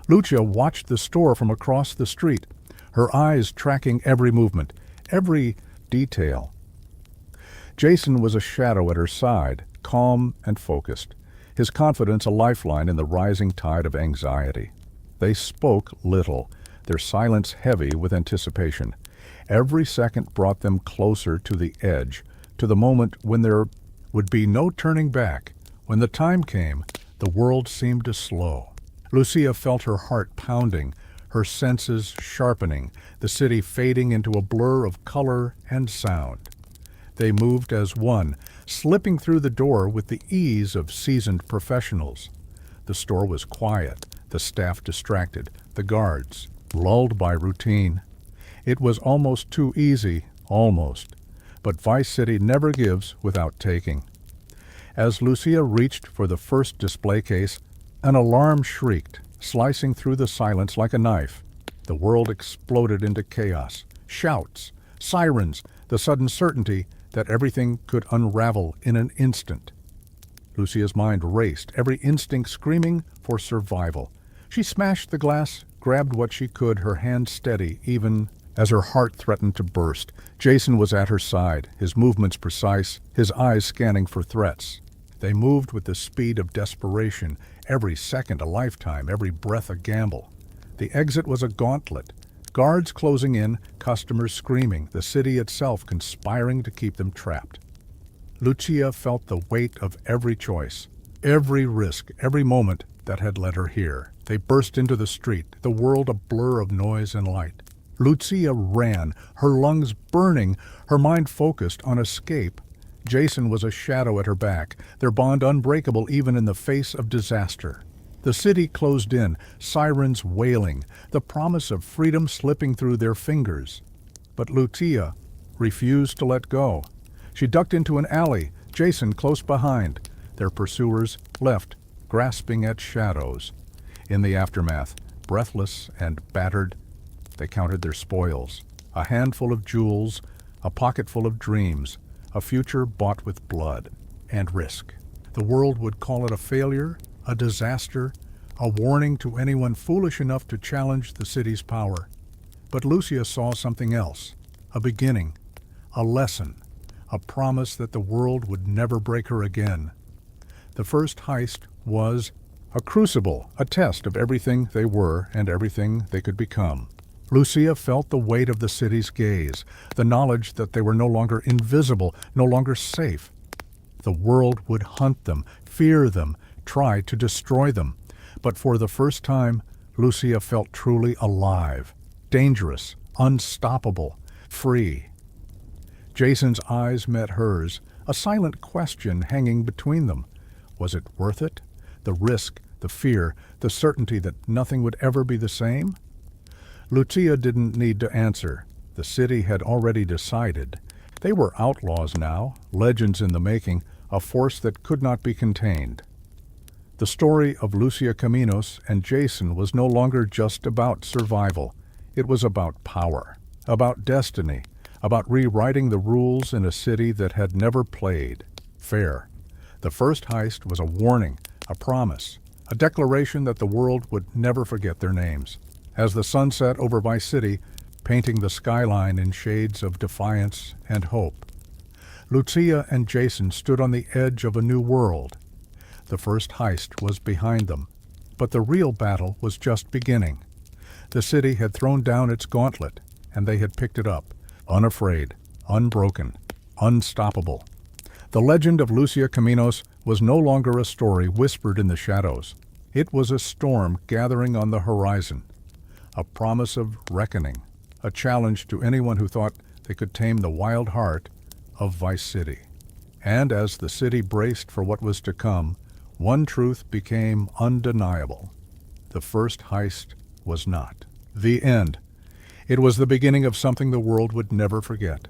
Lucia watched the store from across the street, her eyes tracking every movement, every detail. Jason was a shadow at her side, calm and focused, his confidence a lifeline in the rising tide of anxiety. They spoke little, their silence heavy with anticipation. Every second brought them closer to the edge, to the moment when there would be no turning back. When the time came, the world seemed to slow. Lucia felt her heart pounding, her senses sharpening, the city fading into a blur of color and sound. They moved as one, slipping through the door with the ease of seasoned professionals. The store was quiet, the staff distracted, the guards lulled by routine. It was almost too easy, almost. But Vice City never gives without taking. As Lucia reached for the first display case, an alarm shrieked, slicing through the silence like a knife. The world exploded into chaos, shouts, sirens, the sudden certainty that everything could unravel in an instant. Lucia's mind raced, every instinct screaming for survival. She smashed the glass, grabbed what she could, her hand steady, even as her heart threatened to burst. Jason was at her side, his movements precise, his eyes scanning for threats. They moved with the speed of desperation, every second a lifetime, every breath a gamble. The exit was a gauntlet. Guards closing in, customers screaming, the city itself conspiring to keep them trapped. Lucia felt the weight of every choice, every risk, every moment that had led her here. They burst into the street, the world a blur of noise and light. Lucia ran, her lungs burning, her mind focused on escape. Jason was a shadow at her back, their bond unbreakable even in the face of disaster. The city closed in, sirens wailing, the promise of freedom slipping through their fingers. But Lucia refused to let go. She ducked into an alley, Jason close behind, their pursuers left, grasping at shadows. In the aftermath, breathless and battered, they counted their spoils, a handful of jewels, a pocketful of dreams, a future bought with blood and risk. The world would call it a failure, a disaster, a warning to anyone foolish enough to challenge the city's power. But Lucia saw something else, a beginning, a lesson, a promise that the world would never break her again. The first heist was a crucible, a test of everything they were and everything they could become. Lucia felt the weight of the city's gaze, the knowledge that they were no longer invisible, no longer safe. The world would hunt them, fear them, try to destroy them. But for the first time, Lucia felt truly alive, dangerous, unstoppable, free. Jason's eyes met hers, a silent question hanging between them. Was it worth it? The risk, the fear, the certainty that nothing would ever be the same? Lucia didn't need to answer. The city had already decided. They were outlaws now, legends in the making, a force that could not be contained. The story of Lucia Caminos and Jason was no longer just about survival. It was about power, about destiny, about rewriting the rules in a city that had never played fair. The first heist was a warning, a promise, a declaration that the world would never forget their names. As the sun set over Vice City, painting the skyline in shades of defiance and hope, Lucia and Jason stood on the edge of a new world. The first heist was behind them, but the real battle was just beginning. The city had thrown down its gauntlet, and they had picked it up, unafraid, unbroken, unstoppable. The legend of Lucia Caminos was no longer a story whispered in the shadows. It was a storm gathering on the horizon, a promise of reckoning, a challenge to anyone who thought they could tame the wild heart of Vice City. And as the city braced for what was to come, one truth became undeniable. The first heist was not the end. It was the beginning of something the world would never forget.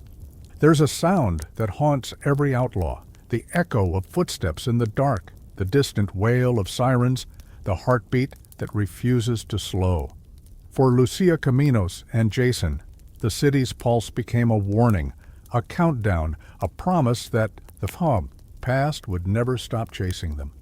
There's a sound that haunts every outlaw, the echo of footsteps in the dark, the distant wail of sirens, the heartbeat that refuses to slow. For Lucia Caminos and Jason, the city's pulse became a warning, a countdown, a promise that the past would never stop chasing them.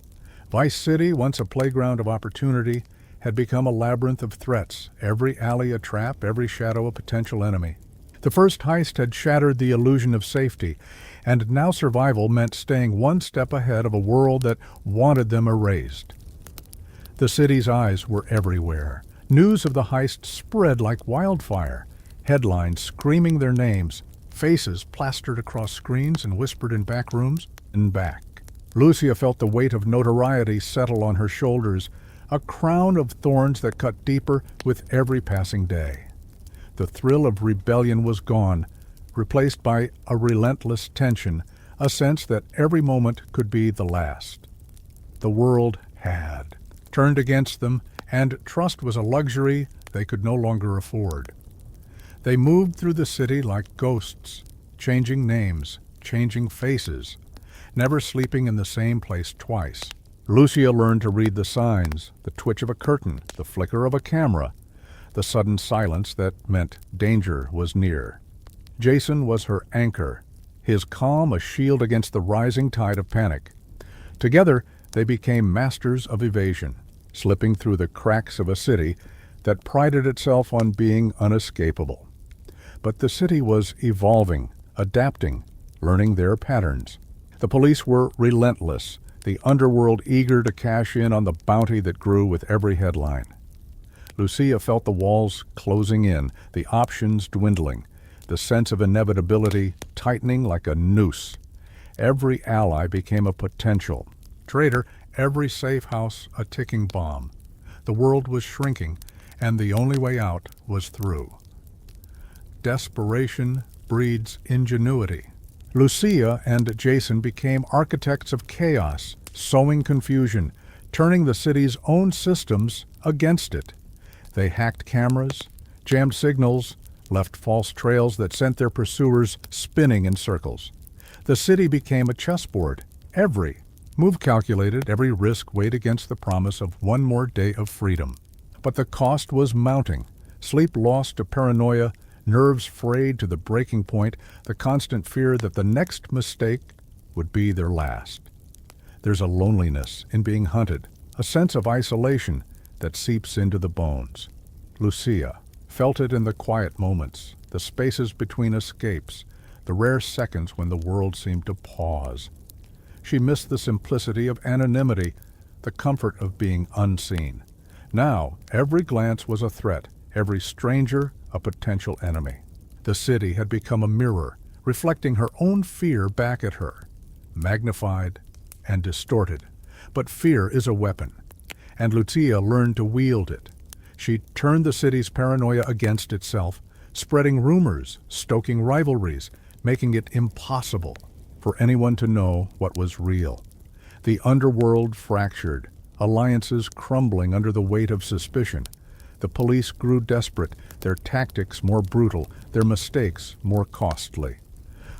Vice City, once a playground of opportunity, had become a labyrinth of threats, every alley a trap, every shadow a potential enemy. The first heist had shattered the illusion of safety, and now survival meant staying one step ahead of a world that wanted them erased. The city's eyes were everywhere. News of the heist spread like wildfire, headlines screaming their names, faces plastered across screens and whispered in back rooms and back. Lucia felt the weight of notoriety settle on her shoulders, a crown of thorns that cut deeper with every passing day. The thrill of rebellion was gone, replaced by a relentless tension, a sense that every moment could be the last. The world had turned against them, and trust was a luxury they could no longer afford. They moved through the city like ghosts, changing names, changing faces, never sleeping in the same place twice. Lucia learned to read the signs, the twitch of a curtain, the flicker of a camera, the sudden silence that meant danger was near. Jason was her anchor, his calm a shield against the rising tide of panic. Together, they became masters of evasion, slipping through the cracks of a city that prided itself on being unescapable. But the city was evolving, adapting, learning their patterns. The police were relentless, the underworld eager to cash in on the bounty that grew with every headline. Lucia felt the walls closing in, the options dwindling, the sense of inevitability tightening like a noose. Every ally became a potential traitor, every safe house a ticking bomb. The world was shrinking, and the only way out was through. Desperation breeds ingenuity. Lucia and Jason became architects of chaos, sowing confusion, turning the city's own systems against it. They hacked cameras, jammed signals, left false trails that sent their pursuers spinning in circles. The city became a chessboard, every move calculated, every risk weighed against the promise of one more day of freedom. But the cost was mounting. Sleep lost to paranoia, nerves frayed to the breaking point, the constant fear that the next mistake would be their last. There's a loneliness in being hunted, a sense of isolation that seeps into the bones. Lucia felt it in the quiet moments, the spaces between escapes, the rare seconds when the world seemed to pause. She missed the simplicity of anonymity, the comfort of being unseen. Now, every glance was a threat, every stranger a potential enemy. The city had become a mirror, reflecting her own fear back at her, magnified and distorted. But fear is a weapon, and Lucia learned to wield it. She turned the city's paranoia against itself, spreading rumors, stoking rivalries, making it impossible for anyone to know what was real. The underworld fractured, alliances crumbling under the weight of suspicion. The police grew desperate, their tactics more brutal, their mistakes more costly.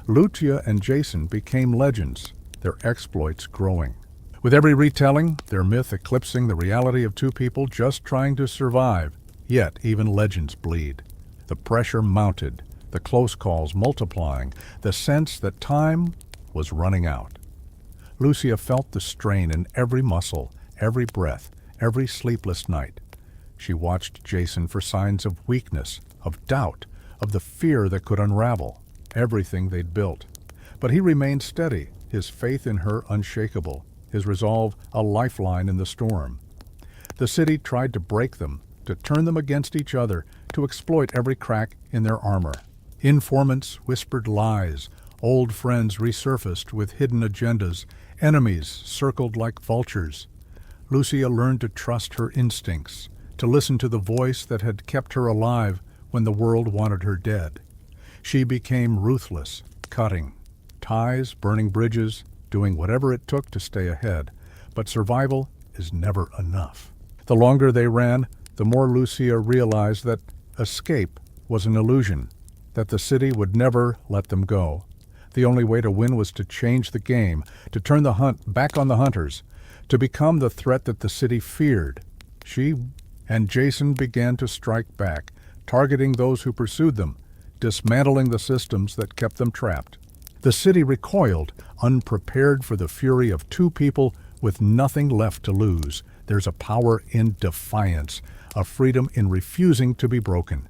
Lucia and Jason became legends, their exploits growing. With every retelling, their myth eclipsing the reality of two people just trying to survive. Yet even legends bleed. The pressure mounted, the close calls multiplying, the sense that time was running out. Lucia felt the strain in every muscle, every breath, every sleepless night. She watched Jason for signs of weakness, of doubt, of the fear that could unravel everything they'd built. But he remained steady, his faith in her unshakable, his resolve a lifeline in the storm. The city tried to break them, to turn them against each other, to exploit every crack in their armor. Informants whispered lies, old friends resurfaced with hidden agendas, enemies circled like vultures. Lucia learned to trust her instincts, to listen to the voice that had kept her alive when the world wanted her dead. She became ruthless, cutting ties, burning bridges, doing whatever it took to stay ahead. But survival is never enough. The longer they ran, the more Lucia realized that escape was an illusion, that the city would never let them go. The only way to win was to change the game, to turn the hunt back on the hunters, to become the threat that the city feared. She and Jason began to strike back, targeting those who pursued them, dismantling the systems that kept them trapped. The city recoiled, unprepared for the fury of two people with nothing left to lose. There's a power in defiance, a freedom in refusing to be broken.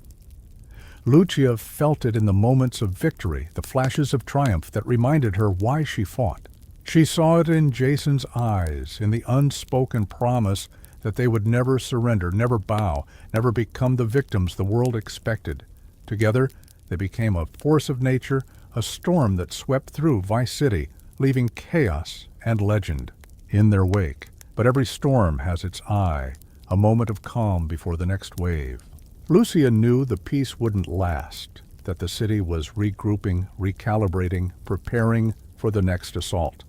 Lucia felt it in the moments of victory, the flashes of triumph that reminded her why she fought. She saw it in Jason's eyes, in the unspoken promise that they would never surrender, never bow, never become the victims the world expected. Together, they became a force of nature, a storm that swept through Vice City, leaving chaos and legend in their wake. But every storm has its eye, a moment of calm before the next wave. Lucia knew the peace wouldn't last, that the city was regrouping, recalibrating, preparing for the next assault.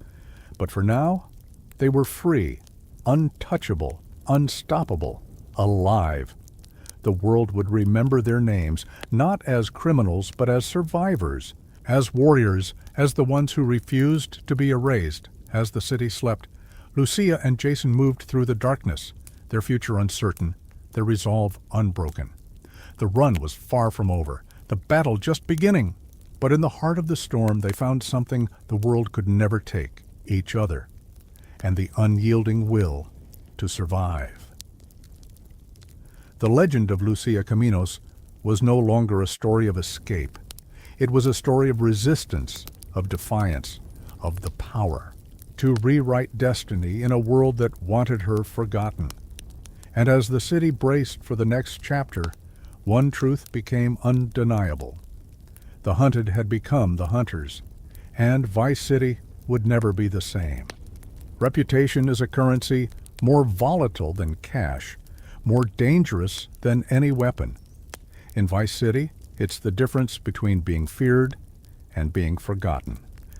But for now, they were free, untouchable, unstoppable, alive. The world would remember their names, not as criminals, but as survivors, as warriors, as the ones who refused to be erased. As the city slept, Lucia and Jason moved through the darkness, their future uncertain, their resolve unbroken. The run was far from over, the battle just beginning. But in the heart of the storm, they found something the world could never take, each other, and the unyielding will to survive. The legend of Lucia Caminos was no longer a story of escape. It was a story of resistance, of defiance, of the power to rewrite destiny in a world that wanted her forgotten. And as the city braced for the next chapter, one truth became undeniable. The hunted had become the hunters, and Vice City would never be the same. Reputation is a currency more volatile than cash, more dangerous than any weapon. In Vice City, it's the difference between being feared and being forgotten,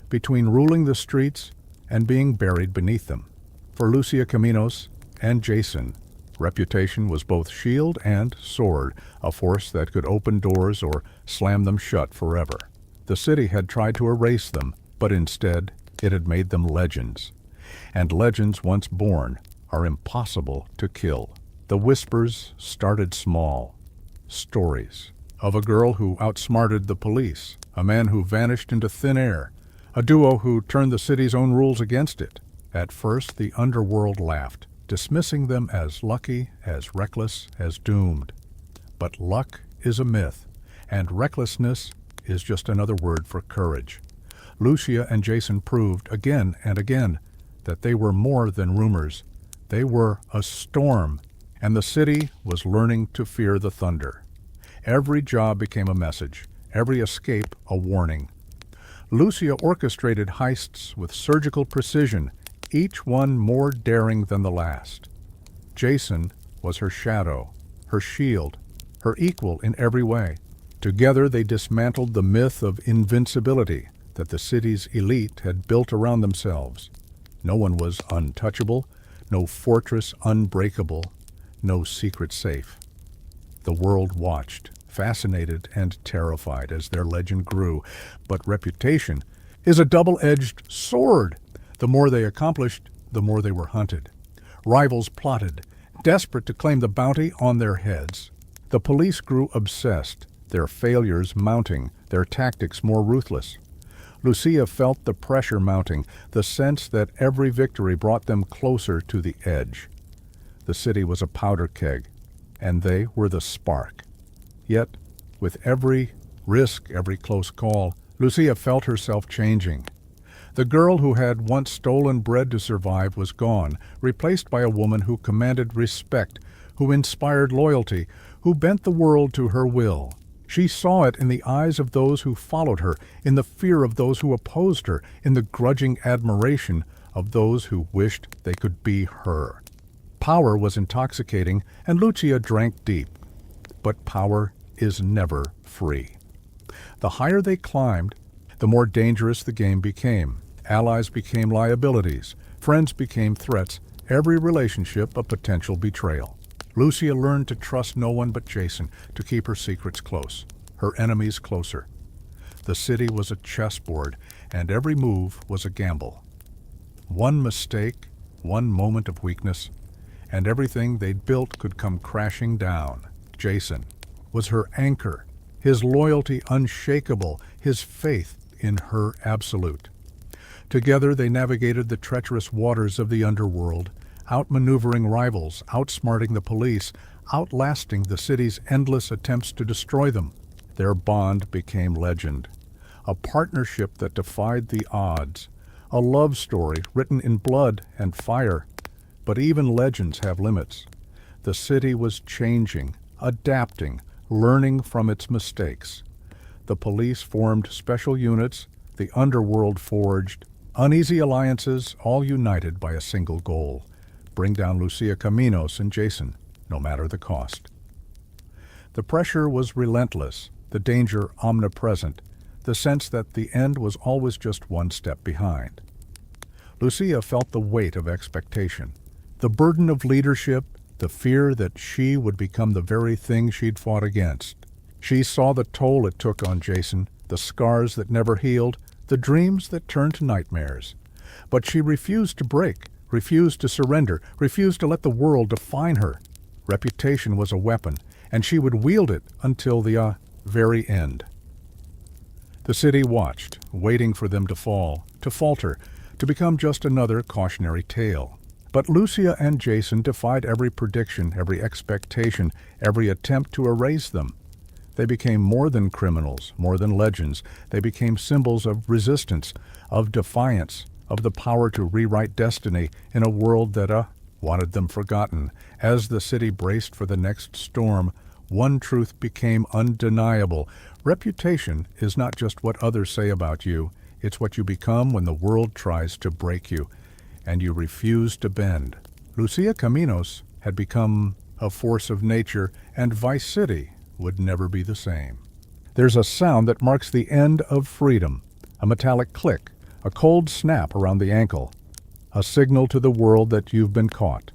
between ruling the streets and being buried beneath them. For Lucia Caminos and Jason, reputation was both shield and sword, a force that could open doors or slam them shut forever. The city had tried to erase them, but instead it had made them legends. And legends once born are impossible to kill. The whispers started small. Stories of a girl who outsmarted the police, a man who vanished into thin air, a duo who turned the city's own rules against it. At first, the underworld laughed, dismissing them as lucky, as reckless, as doomed. But luck is a myth, and recklessness is just another word for courage. Lucia and Jason proved again and again that they were more than rumors. They were a storm, and the city was learning to fear the thunder. Every job became a message, every escape a warning. Lucia orchestrated heists with surgical precision, each one more daring than the last. Jason was her shadow, her shield, her equal in every way. Together they dismantled the myth of invincibility that the city's elite had built around themselves. No one was untouchable, no fortress unbreakable, no secret safe. The world watched, fascinated and terrified as their legend grew, but reputation is a double-edged sword. The more they accomplished, the more they were hunted. Rivals plotted, desperate to claim the bounty on their heads. The police grew obsessed, their failures mounting, their tactics more ruthless. Lucia felt the pressure mounting, the sense that every victory brought them closer to the edge. The city was a powder keg, and they were the spark. Yet, with every risk, every close call, Lucia felt herself changing. The girl who had once stolen bread to survive was gone, replaced by a woman who commanded respect, who inspired loyalty, who bent the world to her will. She saw it in the eyes of those who followed her, in the fear of those who opposed her, in the grudging admiration of those who wished they could be her. Power was intoxicating, and Lucia drank deep. But power is never free. The higher they climbed, the more dangerous the game became. Allies became liabilities. Friends became threats. Every relationship a potential betrayal. Lucia learned to trust no one but Jason, to keep her secrets close, her enemies closer. The city was a chessboard, and every move was a gamble. One mistake, one moment of weakness, and everything they'd built could come crashing down. Jason was her anchor, his loyalty unshakable, his faith in her absolute. Together they navigated the treacherous waters of the underworld, outmaneuvering rivals, outsmarting the police, outlasting the city's endless attempts to destroy them. Their bond became legend, a partnership that defied the odds, a love story written in blood and fire. But even legends have limits. The city was changing, adapting, learning from its mistakes. The police formed special units, the underworld forged, uneasy alliances, all united by a single goal: bring down Lucia Caminos and Jason, no matter the cost. The pressure was relentless, the danger omnipresent, the sense that the end was always just one step behind. Lucia felt the weight of expectation, the burden of leadership, the fear that she would become the very thing she'd fought against. She saw the toll it took on Jason, the scars that never healed, the dreams that turned to nightmares. But she refused to break, refused to surrender, refused to let the world define her. Reputation was a weapon, and she would wield it until the very end. The city watched, waiting for them to fall, to falter, to become just another cautionary tale. But Lucia and Jason defied every prediction, every expectation, every attempt to erase them. They became more than criminals, more than legends. They became symbols of resistance, of defiance, of the power to rewrite destiny in a world that wanted them forgotten. As the city braced for the next storm, one truth became undeniable. Reputation is not just what others say about you, it's what you become when the world tries to break you, and you refuse to bend. Lucia Caminos had become a force of nature, and Vice City would never be the same. There's a sound that marks the end of freedom, a metallic click, a cold snap around the ankle, a signal to the world that you've been caught.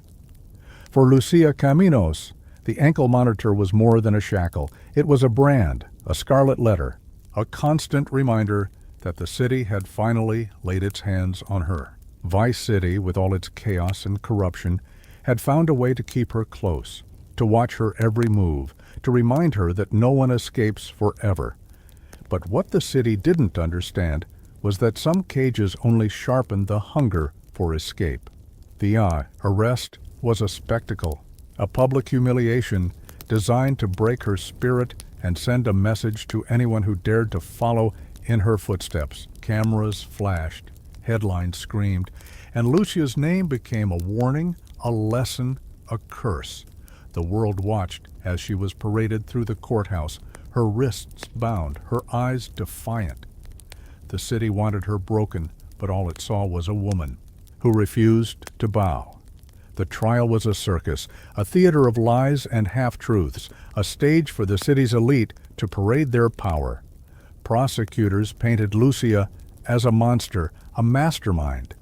For Lucia Caminos, the ankle monitor was more than a shackle. It was a brand, a scarlet letter, a constant reminder that the city had finally laid its hands on her. Vice City, with all its chaos and corruption, had found a way to keep her close, to watch her every move, to remind her that no one escapes forever. But what the city didn't understand was that some cages only sharpened the hunger for escape. The arrest was a spectacle, a public humiliation designed to break her spirit and send a message to anyone who dared to follow in her footsteps. Cameras flashed, headlines screamed, and Lucia's name became a warning, a lesson, a curse. The world watched as she was paraded through the courthouse, her wrists bound, her eyes defiant. The city wanted her broken, but all it saw was a woman who refused to bow. The trial was a circus, a theater of lies and half-truths, a stage for the city's elite to parade their power. Prosecutors painted Lucia as a monster, a mastermind,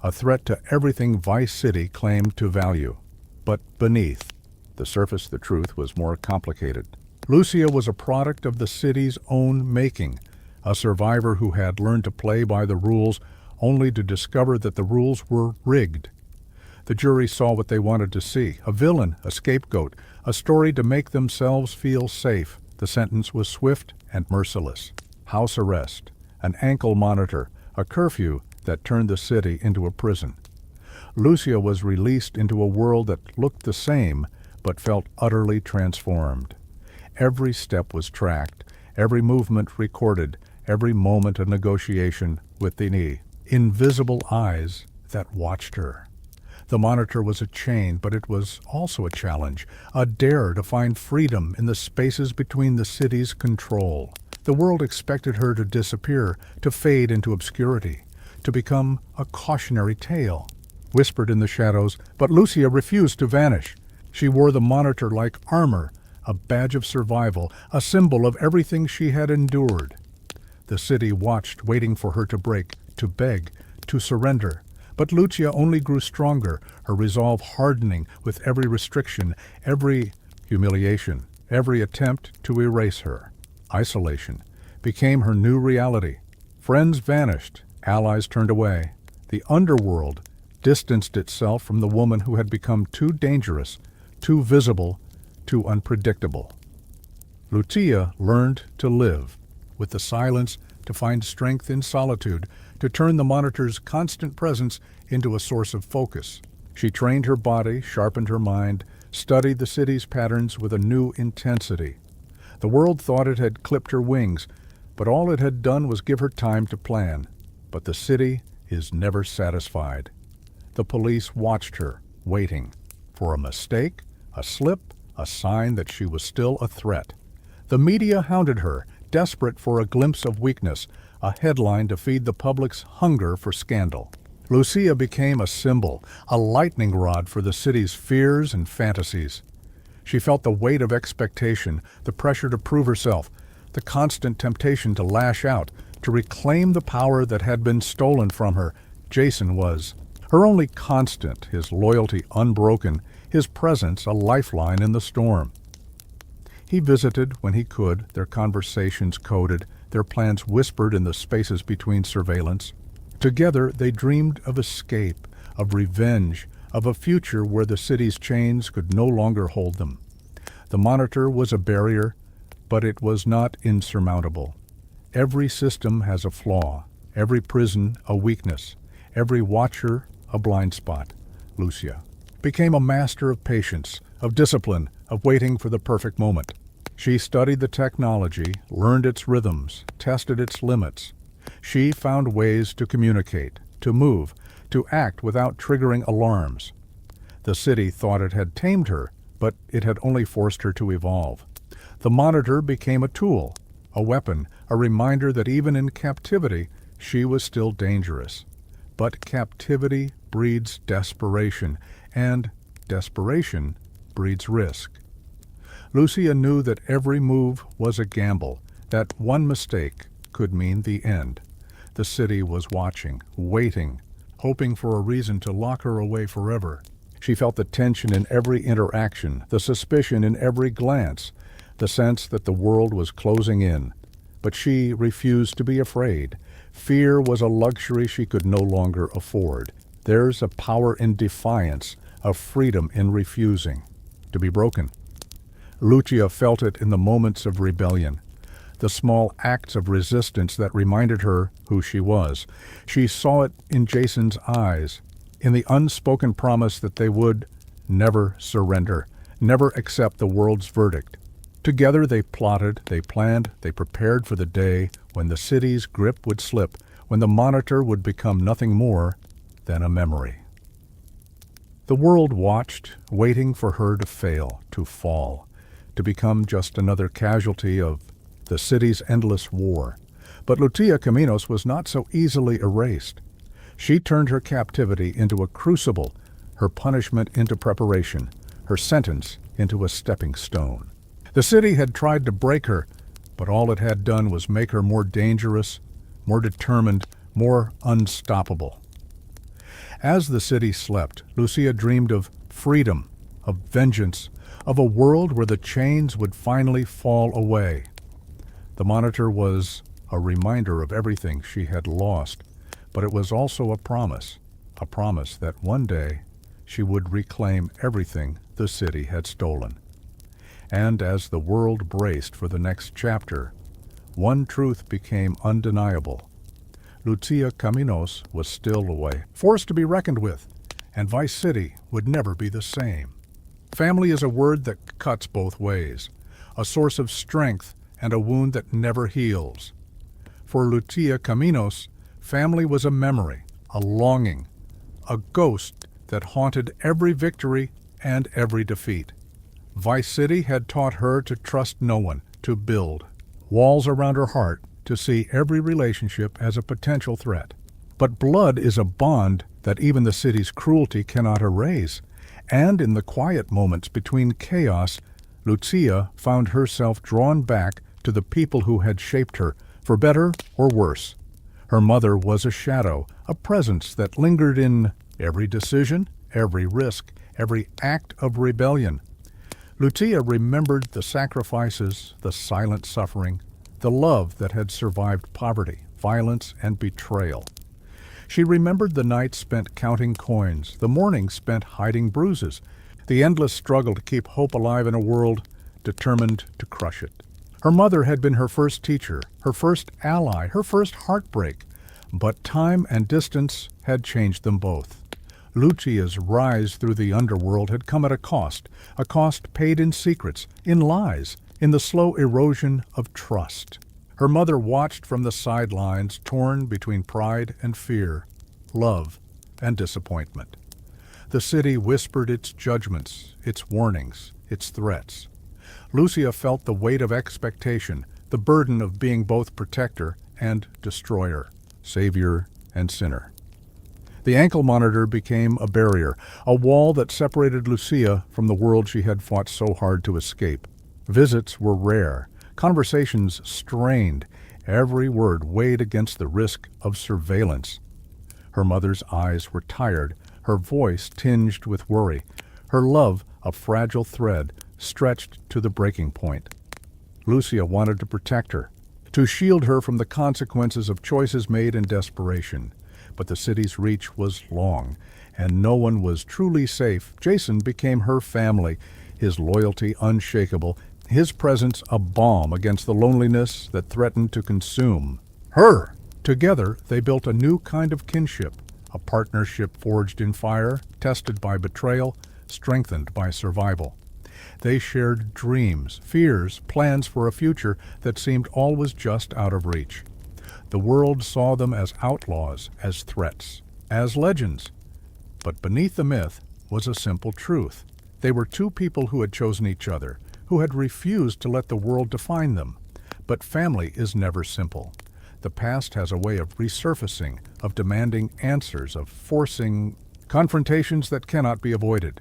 a threat to everything Vice City claimed to value. But beneath the surface, the truth was more complicated. Lucia was a product of the city's own making, a survivor who had learned to play by the rules only to discover that the rules were rigged. The jury saw what they wanted to see, a villain, a scapegoat, a story to make themselves feel safe. The sentence was swift and merciless. House arrest, an ankle monitor, a curfew that turned the city into a prison. Lucia was released into a world that looked the same but felt utterly transformed. Every step was tracked, every movement recorded, every moment a negotiation with the invisible eyes that watched her. The monitor was a chain, but it was also a challenge, a dare to find freedom in the spaces between the city's control. The world expected her to disappear, to fade into obscurity, to become a cautionary tale, whispered in the shadows, but Lucia refused to vanish. She wore the monitor like armor, a badge of survival, a symbol of everything she had endured. The city watched, waiting for her to break, to beg, to surrender. But Lucia only grew stronger, her resolve hardening with every restriction, every humiliation, every attempt to erase her. Isolation became her new reality. Friends vanished, allies turned away. The underworld distanced itself from the woman who had become too dangerous, too visible, too unpredictable. Lucia learned to live with the silence, to find strength in solitude, to turn the monitor's constant presence into a source of focus. She trained her body, sharpened her mind, studied the city's patterns with a new intensity. The world thought it had clipped her wings, but all it had done was give her time to plan. But the city is never satisfied. The police watched her, waiting for a mistake, a slip, a sign that she was still a threat. The media hounded her, desperate for a glimpse of weakness, a headline to feed the public's hunger for scandal. Lucia became a symbol, a lightning rod for the city's fears and fantasies. She felt the weight of expectation, the pressure to prove herself, the constant temptation to lash out, to reclaim the power that had been stolen from her. Jason was her only constant, his loyalty unbroken, his presence a lifeline in the storm. He visited when he could, their conversations coded, their plans whispered in the spaces between surveillance. Together they dreamed of escape, of revenge, of a future where the city's chains could no longer hold them. The monitor was a barrier, but it was not insurmountable. Every system has a flaw, every prison a weakness, every watcher a blind spot. Lucia became a master of patience, of discipline, of waiting for the perfect moment. She studied the technology, learned its rhythms, tested its limits. She found ways to communicate, to move, to act without triggering alarms. The city thought it had tamed her, but it had only forced her to evolve. The monitor became a tool, a weapon, a reminder that even in captivity, she was still dangerous. But captivity breeds desperation, and desperation breeds risk. Lucia knew that every move was a gamble, that one mistake could mean the end. The city was watching, waiting, hoping for a reason to lock her away forever. She felt the tension in every interaction, the suspicion in every glance, the sense that the world was closing in. But she refused to be afraid. Fear was a luxury she could no longer afford. There's a power in defiance, a freedom in refusing to be broken. Lucia felt it in the moments of rebellion, the small acts of resistance that reminded her who she was. She saw it in Jason's eyes, in the unspoken promise that they would never surrender, never accept the world's verdict. Together they plotted, they planned, they prepared for the day when the city's grip would slip, when the monitor would become nothing more than a memory. The world watched, waiting for her to fail, to fall, to become just another casualty of the city's endless war. But Lucia Caminos was not so easily erased. She turned her captivity into a crucible, her punishment into preparation, her sentence into a stepping stone. The city had tried to break her, but all it had done was make her more dangerous, more determined, more unstoppable. As the city slept, Lucia dreamed of freedom, of vengeance, of a world where the chains would finally fall away. The monitor was a reminder of everything she had lost, but it was also a promise that one day she would reclaim everything the city had stolen. And as the world braced for the next chapter, one truth became undeniable. Lucia Caminos was still away, forced to be reckoned with, and Vice City would never be the same. Family is a word that cuts both ways, a source of strength and a wound that never heals. For Lucia Caminos, family was a memory, a longing, a ghost that haunted every victory and every defeat. Vice City had taught her to trust no one, to build walls around her heart, to see every relationship as a potential threat. But blood is a bond that even the city's cruelty cannot erase, and in the quiet moments between chaos, Lucia found herself drawn back to the people who had shaped her, for better or worse. Her mother was a shadow, a presence that lingered in every decision, every risk, every act of rebellion. Lucia remembered the sacrifices, the silent suffering, the love that had survived poverty, violence, and betrayal. She remembered the nights spent counting coins, the mornings spent hiding bruises, the endless struggle to keep hope alive in a world determined to crush it. Her mother had been her first teacher, her first ally, her first heartbreak, but time and distance had changed them both. Lucia's rise through the underworld had come at a cost paid in secrets, in lies, in the slow erosion of trust. Her mother watched from the sidelines, torn between pride and fear, love and disappointment. The city whispered its judgments, its warnings, its threats. Lucia felt the weight of expectation, the burden of being both protector and destroyer, savior and sinner. The ankle monitor became a barrier, a wall that separated Lucia from the world she had fought so hard to escape. Visits were rare, conversations strained, every word weighed against the risk of surveillance. Her mother's eyes were tired, her voice tinged with worry, her love a fragile thread stretched to the breaking point. Lucia wanted to protect her, to shield her from the consequences of choices made in desperation. But the city's reach was long, and no one was truly safe. Jason became her family, his loyalty unshakable, his presence a balm against the loneliness that threatened to consume her. Together, they built a new kind of kinship, a partnership forged in fire, tested by betrayal, strengthened by survival. They shared dreams, fears, plans for a future that seemed always just out of reach. The world saw them as outlaws, as threats, as legends. But beneath the myth was a simple truth. They were two people who had chosen each other, who had refused to let the world define them. But family is never simple. The past has a way of resurfacing, of demanding answers, of forcing confrontations that cannot be avoided.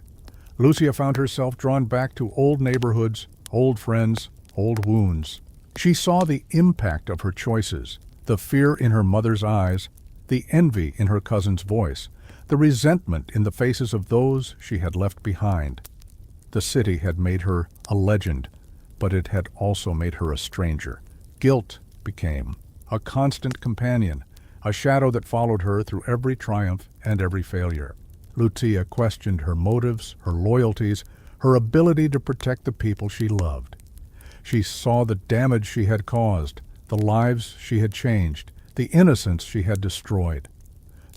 Lucia found herself drawn back to old neighborhoods, old friends, old wounds. She saw the impact of her choices, the fear in her mother's eyes, the envy in her cousin's voice, the resentment in the faces of those she had left behind. The city had made her a legend, but it had also made her a stranger. Guilt became a constant companion, a shadow that followed her through every triumph and every failure. Lucia questioned her motives, her loyalties, her ability to protect the people she loved. She saw the damage she had caused, the lives she had changed, the innocence she had destroyed.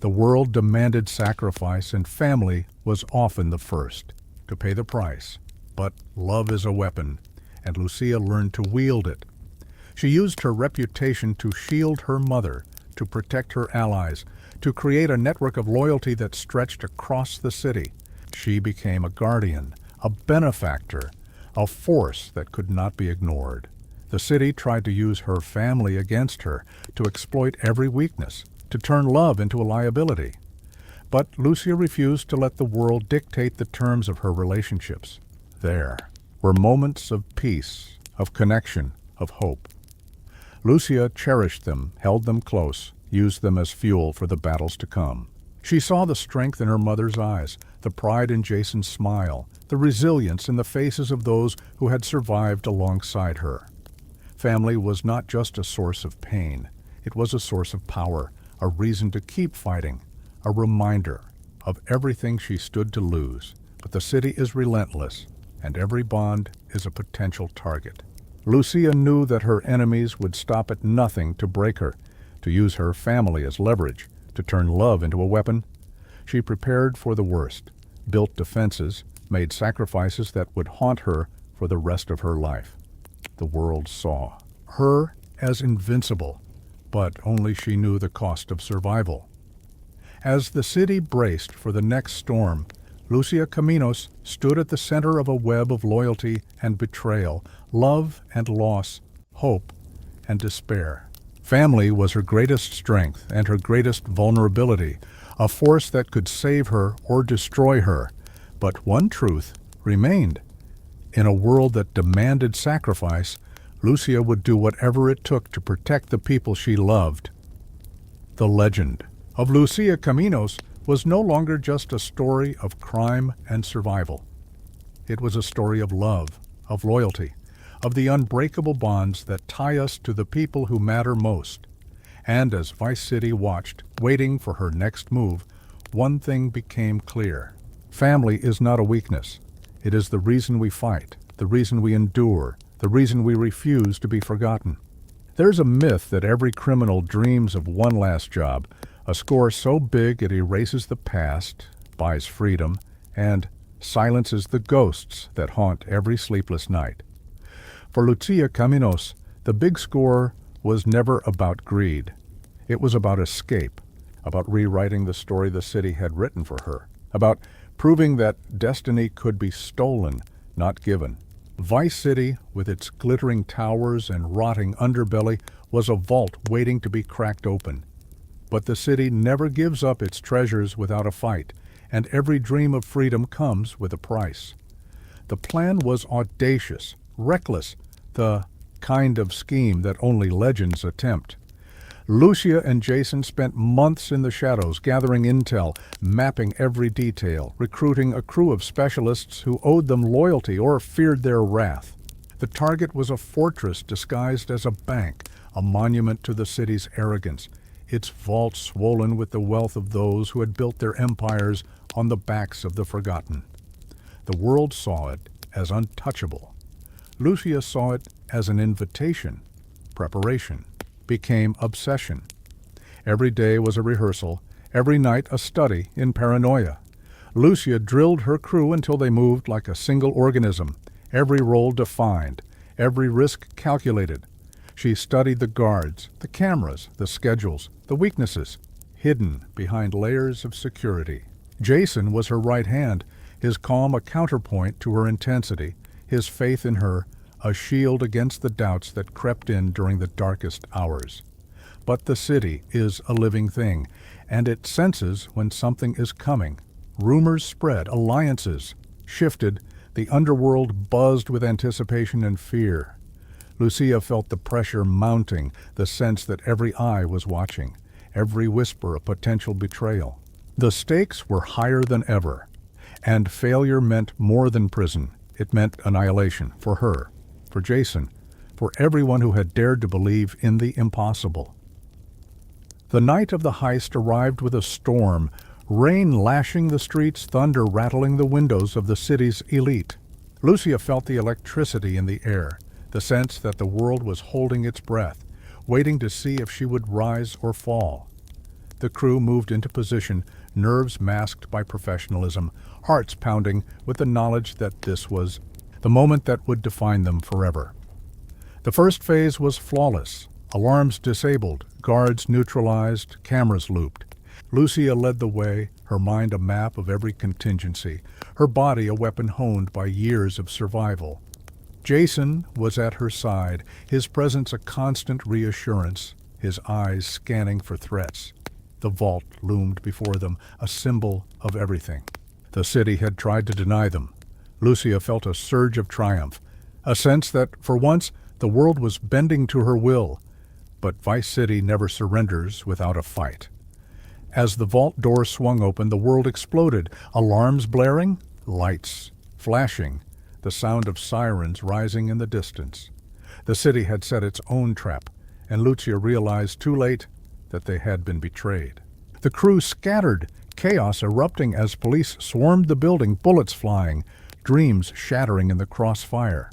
The world demanded sacrifice, and family was often the first to pay the price. But love is a weapon, and Lucia learned to wield it. She used her reputation to shield her mother, to protect her allies, to create a network of loyalty that stretched across the city. She became a guardian, a benefactor, a force that could not be ignored. The city tried to use her family against her, to exploit every weakness, to turn love into a liability. But Lucia refused to let the world dictate the terms of her relationships. There were moments of peace, of connection, of hope. Lucia cherished them, held them close, used them as fuel for the battles to come. She saw the strength in her mother's eyes, the pride in Jason's smile, the resilience in the faces of those who had survived alongside her. Family was not just a source of pain. It was a source of power, a reason to keep fighting, a reminder of everything she stood to lose. But the city is relentless, and every bond is a potential target. Lucia knew that her enemies would stop at nothing to break her, to use her family as leverage, to turn love into a weapon. She prepared for the worst, built defenses, made sacrifices that would haunt her for the rest of her life. The world saw her as invincible, but only she knew the cost of survival. As the city braced for the next storm, Lucia Caminos stood at the center of a web of loyalty and betrayal, love and loss, hope and despair. Family was her greatest strength and her greatest vulnerability, a force that could save her or destroy her. But one truth remained. In a world that demanded sacrifice, Lucia would do whatever it took to protect the people she loved. The legend of Lucia Caminos was no longer just a story of crime and survival. It was a story of love, of loyalty, of the unbreakable bonds that tie us to the people who matter most. And as Vice City watched, waiting for her next move, one thing became clear. Family is not a weakness. It is the reason we fight, the reason we endure, the reason we refuse to be forgotten. There's a myth that every criminal dreams of one last job, a score so big it erases the past, buys freedom, and silences the ghosts that haunt every sleepless night. For Lucia Caminos, the big score was never about greed. It was about escape, about rewriting the story the city had written for her, about proving that destiny could be stolen, not given. Vice City, with its glittering towers and rotting underbelly, was a vault waiting to be cracked open. But the city never gives up its treasures without a fight, and every dream of freedom comes with a price. The plan was audacious, reckless, the kind of scheme that only legends attempt. Lucia and Jason spent months in the shadows gathering intel, mapping every detail, recruiting a crew of specialists who owed them loyalty or feared their wrath. The target was a fortress disguised as a bank, a monument to the city's arrogance, its vault swollen with the wealth of those who had built their empires on the backs of the forgotten. The world saw it as untouchable. Lucia saw it as an invitation. Preparation became obsession. Every day was a rehearsal, every night a study in paranoia. Lucia drilled her crew until they moved like a single organism, every role defined, every risk calculated. She studied the guards, the cameras, the schedules, the weaknesses, hidden behind layers of security. Jason was her right hand, his calm a counterpoint to her intensity, his faith in her a shield against the doubts that crept in during the darkest hours. But the city is a living thing, and it senses when something is coming. Rumors spread, alliances shifted, the underworld buzzed with anticipation and fear. Lucia felt the pressure mounting, the sense that every eye was watching, every whisper a potential betrayal. The stakes were higher than ever, and failure meant more than prison. It meant annihilation for her, for Jason, for everyone who had dared to believe in the impossible. The night of the heist arrived with a storm, rain lashing the streets, thunder rattling the windows of the city's elite. Lucia felt the electricity in the air, the sense that the world was holding its breath, waiting to see if she would rise or fall. The crew moved into position, nerves masked by professionalism, hearts pounding with the knowledge that this was the moment that would define them forever. The first phase was flawless. Alarms disabled, guards neutralized, cameras looped. Lucia led the way, her her mind a map of every contingency, her body a weapon honed by years of survival. Jason was at her side, his presence a constant reassurance, his eyes scanning for threats. The vault loomed before them, a symbol of everything. The city had tried to deny them. Lucia felt a surge of triumph, a sense that, for once, the world was bending to her will. But Vice City never surrenders without a fight. As the vault door swung open, the world exploded, alarms blaring, lights flashing, the sound of sirens rising in the distance. The city had set its own trap, and Lucia realized too late that they had been betrayed. The crew scattered, chaos erupting as police swarmed the building, bullets flying, dreams shattering in the crossfire.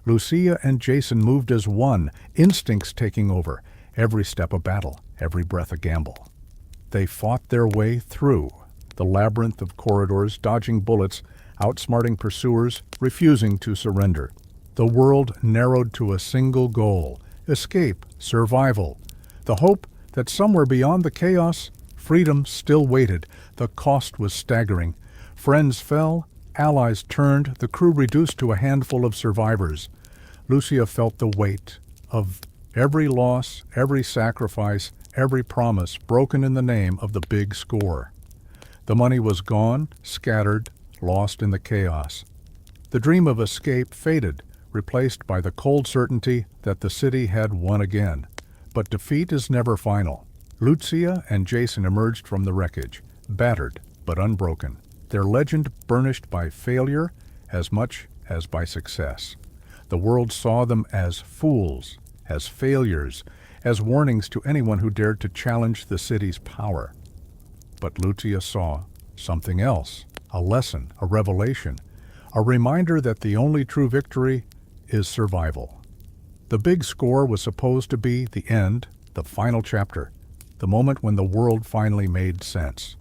Lucia and Jason moved as one, instincts taking over, every step a battle, every breath a gamble. They fought their way through the labyrinth of corridors, dodging bullets, outsmarting pursuers, refusing to surrender. The world narrowed to a single goal: escape, survival. The hope that somewhere beyond the chaos, freedom still waited. The cost was staggering. Friends fell, allies turned, the crew reduced to a handful of survivors. Lucia felt the weight of every loss, every sacrifice, every promise broken in the name of the big score. The money was gone, scattered, lost in the chaos. The dream of escape faded, replaced by the cold certainty that the city had won again. But defeat is never final. Lucia and Jason emerged from the wreckage, battered but unbroken, their legend burnished by failure as much as by success. The world saw them as fools, as failures, as warnings to anyone who dared to challenge the city's power. But Lucia saw something else, a lesson, a revelation, a reminder that the only true victory is survival. The big score was supposed to be the end, the final chapter, the moment when the world finally made sense.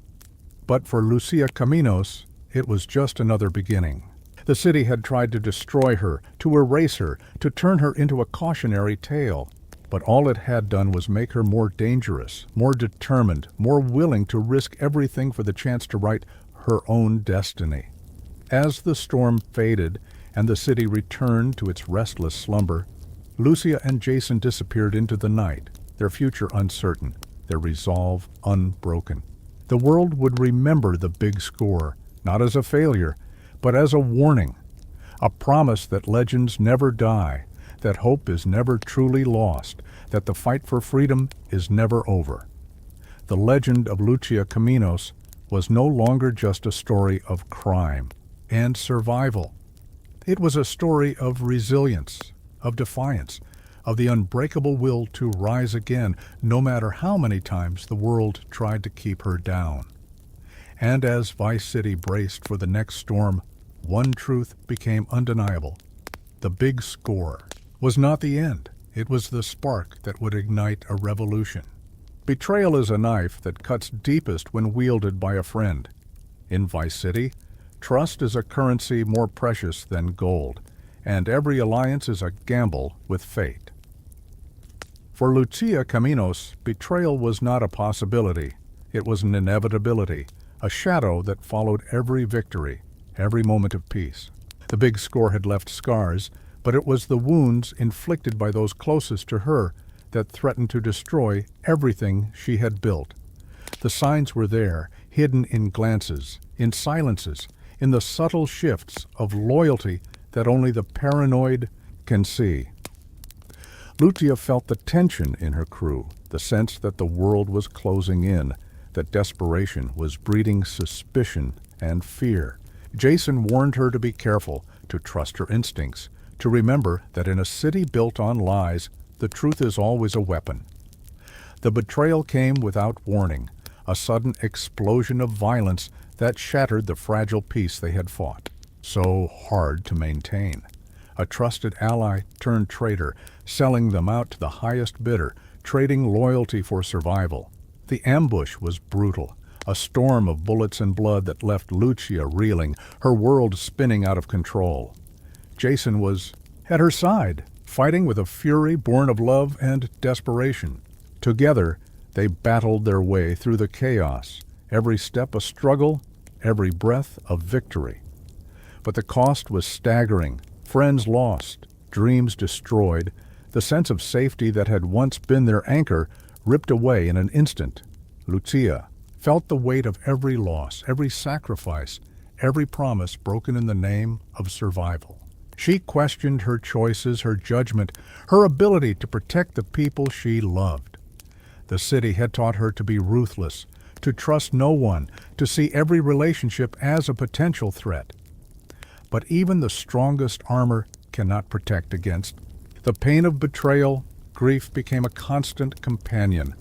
But for Lucia Caminos, it was just another beginning. The city had tried to destroy her, to erase her, to turn her into a cautionary tale. But all it had done was make her more dangerous, more determined, more willing to risk everything for the chance to write her own destiny. As the storm faded and the city returned to its restless slumber, Lucia and Jason disappeared into the night, their future uncertain, their resolve unbroken. The world would remember the big score, not as a failure, but as a warning, a promise that legends never die, that hope is never truly lost, that the fight for freedom is never over. The legend of Lucia Caminos was no longer just a story of crime and survival. It was a story of resilience, of defiance, of the unbreakable will to rise again, no matter how many times the world tried to keep her down. And as Vice City braced for the next storm, one truth became undeniable. The big score was not the end. It was the spark that would ignite a revolution. Betrayal is a knife that cuts deepest when wielded by a friend. In Vice City, trust is a currency more precious than gold, and every alliance is a gamble with fate. For Lucia Caminos, betrayal was not a possibility. It was an inevitability, a shadow that followed every victory, every moment of peace. The big score had left scars, but it was the wounds inflicted by those closest to her that threatened to destroy everything she had built. The signs were there, hidden in glances, in silences, in the subtle shifts of loyalty that only the paranoid can see. Lucia felt the tension in her crew, the sense that the world was closing in, that desperation was breeding suspicion and fear. Jason warned her to be careful, to trust her instincts, to remember that in a city built on lies, the truth is always a weapon. The betrayal came without warning, a sudden explosion of violence that shattered the fragile peace they had fought so hard to maintain. A trusted ally turned traitor, selling them out to the highest bidder, trading loyalty for survival. The ambush was brutal, a storm of bullets and blood that left Lucia reeling, her world spinning out of control. Jason was at her side, fighting with a fury born of love and desperation. Together, they battled their way through the chaos, every step a struggle, every breath a victory. But the cost was staggering. Friends lost, dreams destroyed, the sense of safety that had once been their anchor ripped away in an instant. Lucia felt the weight of every loss, every sacrifice, every promise broken in the name of survival. She questioned her choices, her judgment, her ability to protect the people she loved. The city had taught her to be ruthless, to trust no one, to see every relationship as a potential threat. But even the strongest armor cannot protect against. The pain of betrayal, grief became a constant companion,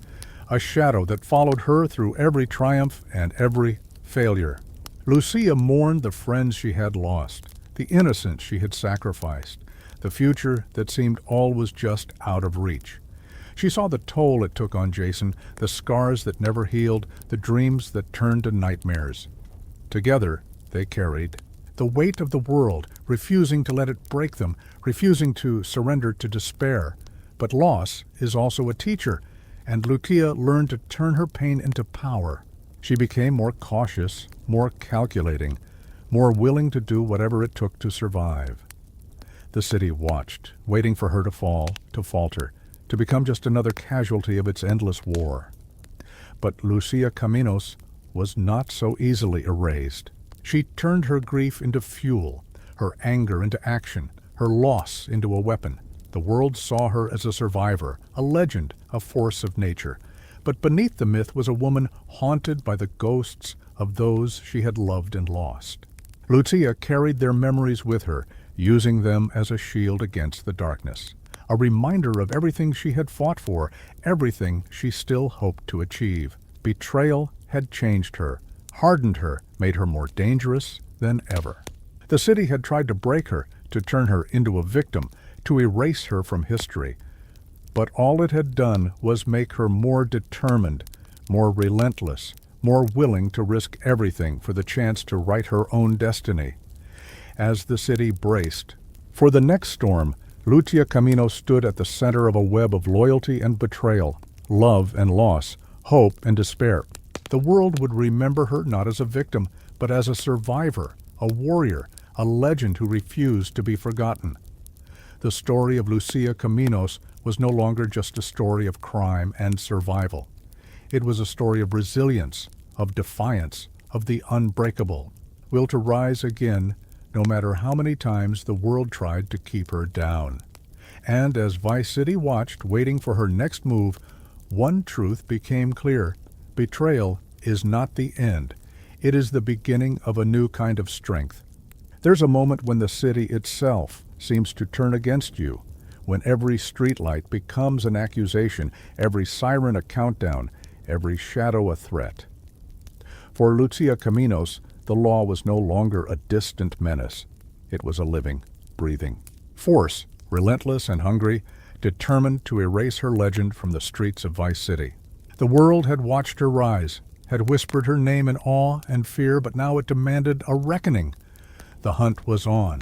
a shadow that followed her through every triumph and every failure. Lucia mourned the friends she had lost, the innocence she had sacrificed, the future that seemed always just out of reach. She saw the toll it took on Jason, the scars that never healed, the dreams that turned to nightmares. Together, they carried the weight of the world, refusing to let it break them, refusing to surrender to despair. But loss is also a teacher, and Lucia learned to turn her pain into power. She became more cautious, more calculating, more willing to do whatever it took to survive. The city watched, waiting for her to fall, to falter, to become just another casualty of its endless war. But Lucia Caminos was not so easily erased. She turned her grief into fuel, her anger into action, her loss into a weapon. The world saw her as a survivor, a legend, a force of nature. But beneath the myth was a woman haunted by the ghosts of those she had loved and lost. Lucia carried their memories with her, using them as a shield against the darkness, a reminder of everything she had fought for, everything she still hoped to achieve. Betrayal had changed her, hardened her, made her more dangerous than ever. The city had tried to break her, to turn her into a victim, to erase her from history. But all it had done was make her more determined, more relentless, more willing to risk everything for the chance to write her own destiny. As the city braced for the next storm, Lucia Caminos stood at the center of a web of loyalty and betrayal, love and loss, hope and despair. The world would remember her not as a victim, but as a survivor, a warrior, a legend who refused to be forgotten. The story of Lucia Caminos was no longer just a story of crime and survival. It was a story of resilience, of defiance, of the unbreakable, will to rise again no matter how many times the world tried to keep her down. And as Vice City watched, waiting for her next move, one truth became clear. Betrayal is not the end. It is the beginning of a new kind of strength. There's a moment when the city itself seems to turn against you, when every streetlight becomes an accusation, every siren a countdown, every shadow a threat. For Lucia Caminos, the law was no longer a distant menace. It was a living, breathing force, relentless and hungry, determined to erase her legend from the streets of Vice City. The world had watched her rise, had whispered her name in awe and fear, but now it demanded a reckoning. The hunt was on,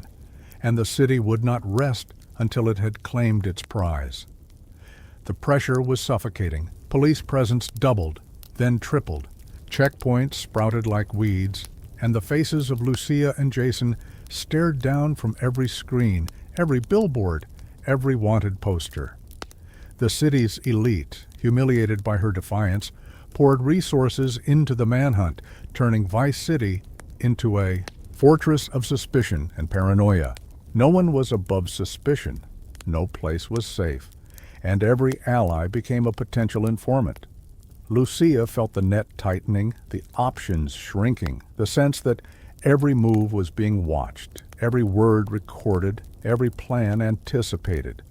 and the city would not rest until it had claimed its prize. The pressure was suffocating. Police presence doubled, then tripled. Checkpoints sprouted like weeds, and the faces of Lucia and Jason stared down from every screen, every billboard, every wanted poster. The city's elite, humiliated by her defiance, poured resources into the manhunt, turning Vice City into a fortress of suspicion and paranoia. No one was above suspicion, no place was safe, and every ally became a potential informant. Lucia felt the net tightening, the options shrinking, the sense that every move was being watched, every word recorded, every plan anticipated.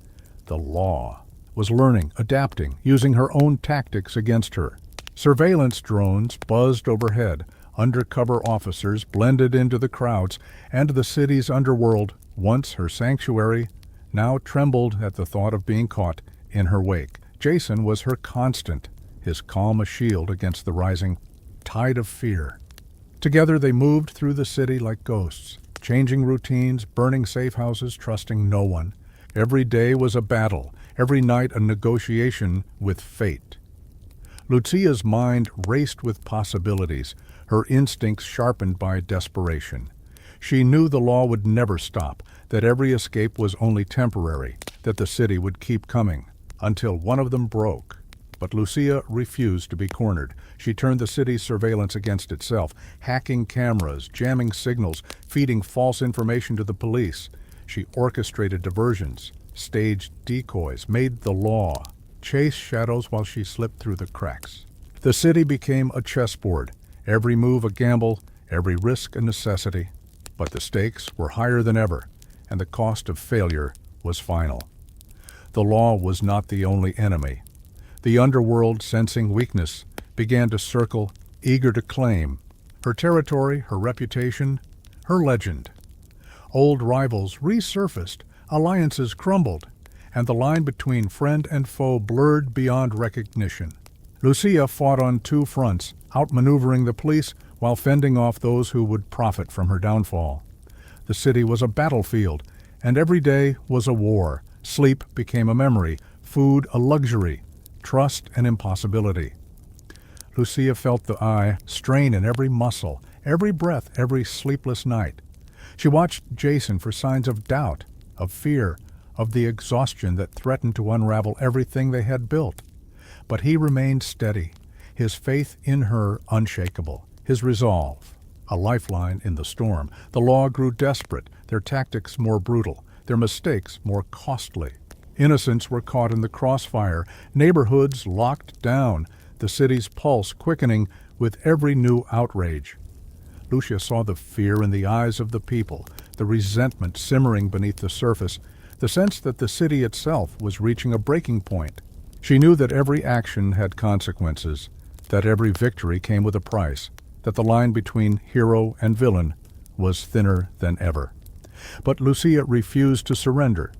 The law was learning, adapting, using her own tactics against her. Surveillance drones buzzed overhead, undercover officers blended into the crowds, and the city's underworld, once her sanctuary, now trembled at the thought of being caught in her wake. Jason was her constant, his calm a shield against the rising tide of fear. Together they moved through the city like ghosts, changing routines, burning safe houses, trusting no one. Every day was a battle, every night a negotiation with fate. Lucia's mind raced with possibilities, her instincts sharpened by desperation. She knew the law would never stop, that every escape was only temporary, that the city would keep coming, until one of them broke. But Lucia refused to be cornered. She turned the city's surveillance against itself, hacking cameras, jamming signals, feeding false information to the police. She orchestrated diversions, staged decoys, made the law, chased shadows while she slipped through the cracks. The city became a chessboard, every move a gamble, every risk a necessity. But the stakes were higher than ever, and the cost of failure was final. The law was not the only enemy. The underworld, sensing weakness, began to circle, eager to claim her territory, her reputation, her legend. Old rivals resurfaced, alliances crumbled, and the line between friend and foe blurred beyond recognition. Lucia fought on two fronts, outmaneuvering the police while fending off those who would profit from her downfall. The city was a battlefield, and every day was a war. Sleep became a memory, food a luxury, trust an impossibility. Lucia felt the strain in every muscle, every breath, every sleepless night. She watched Jason for signs of doubt, of fear, of the exhaustion that threatened to unravel everything they had built. But he remained steady, his faith in her unshakable, his resolve a lifeline in the storm. The law grew desperate, their tactics more brutal, their mistakes more costly. Innocents were caught in the crossfire, neighborhoods locked down, the city's pulse quickening with every new outrage. Lucia saw the fear in the eyes of the people, the resentment simmering beneath the surface, the sense that the city itself was reaching a breaking point. She knew that every action had consequences, that every victory came with a price, that the line between hero and villain was thinner than ever. But Lucia refused to surrender.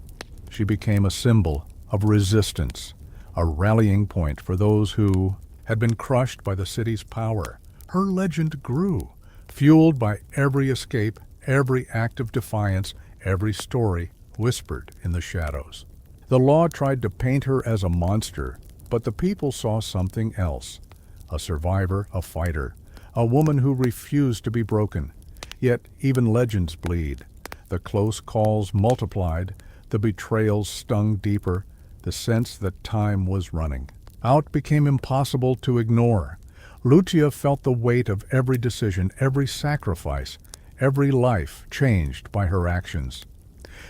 She became a symbol of resistance, a rallying point for those who had been crushed by the city's power. Her legend grew, fueled by every escape, every act of defiance, every story whispered in the shadows. The law tried to paint her as a monster, but the people saw something else. A survivor, a fighter, a woman who refused to be broken. Yet even legends bleed. The close calls multiplied, the betrayals stung deeper, the sense that time was running out became impossible to ignore. Lucia felt the weight of every decision, every sacrifice, every life changed by her actions.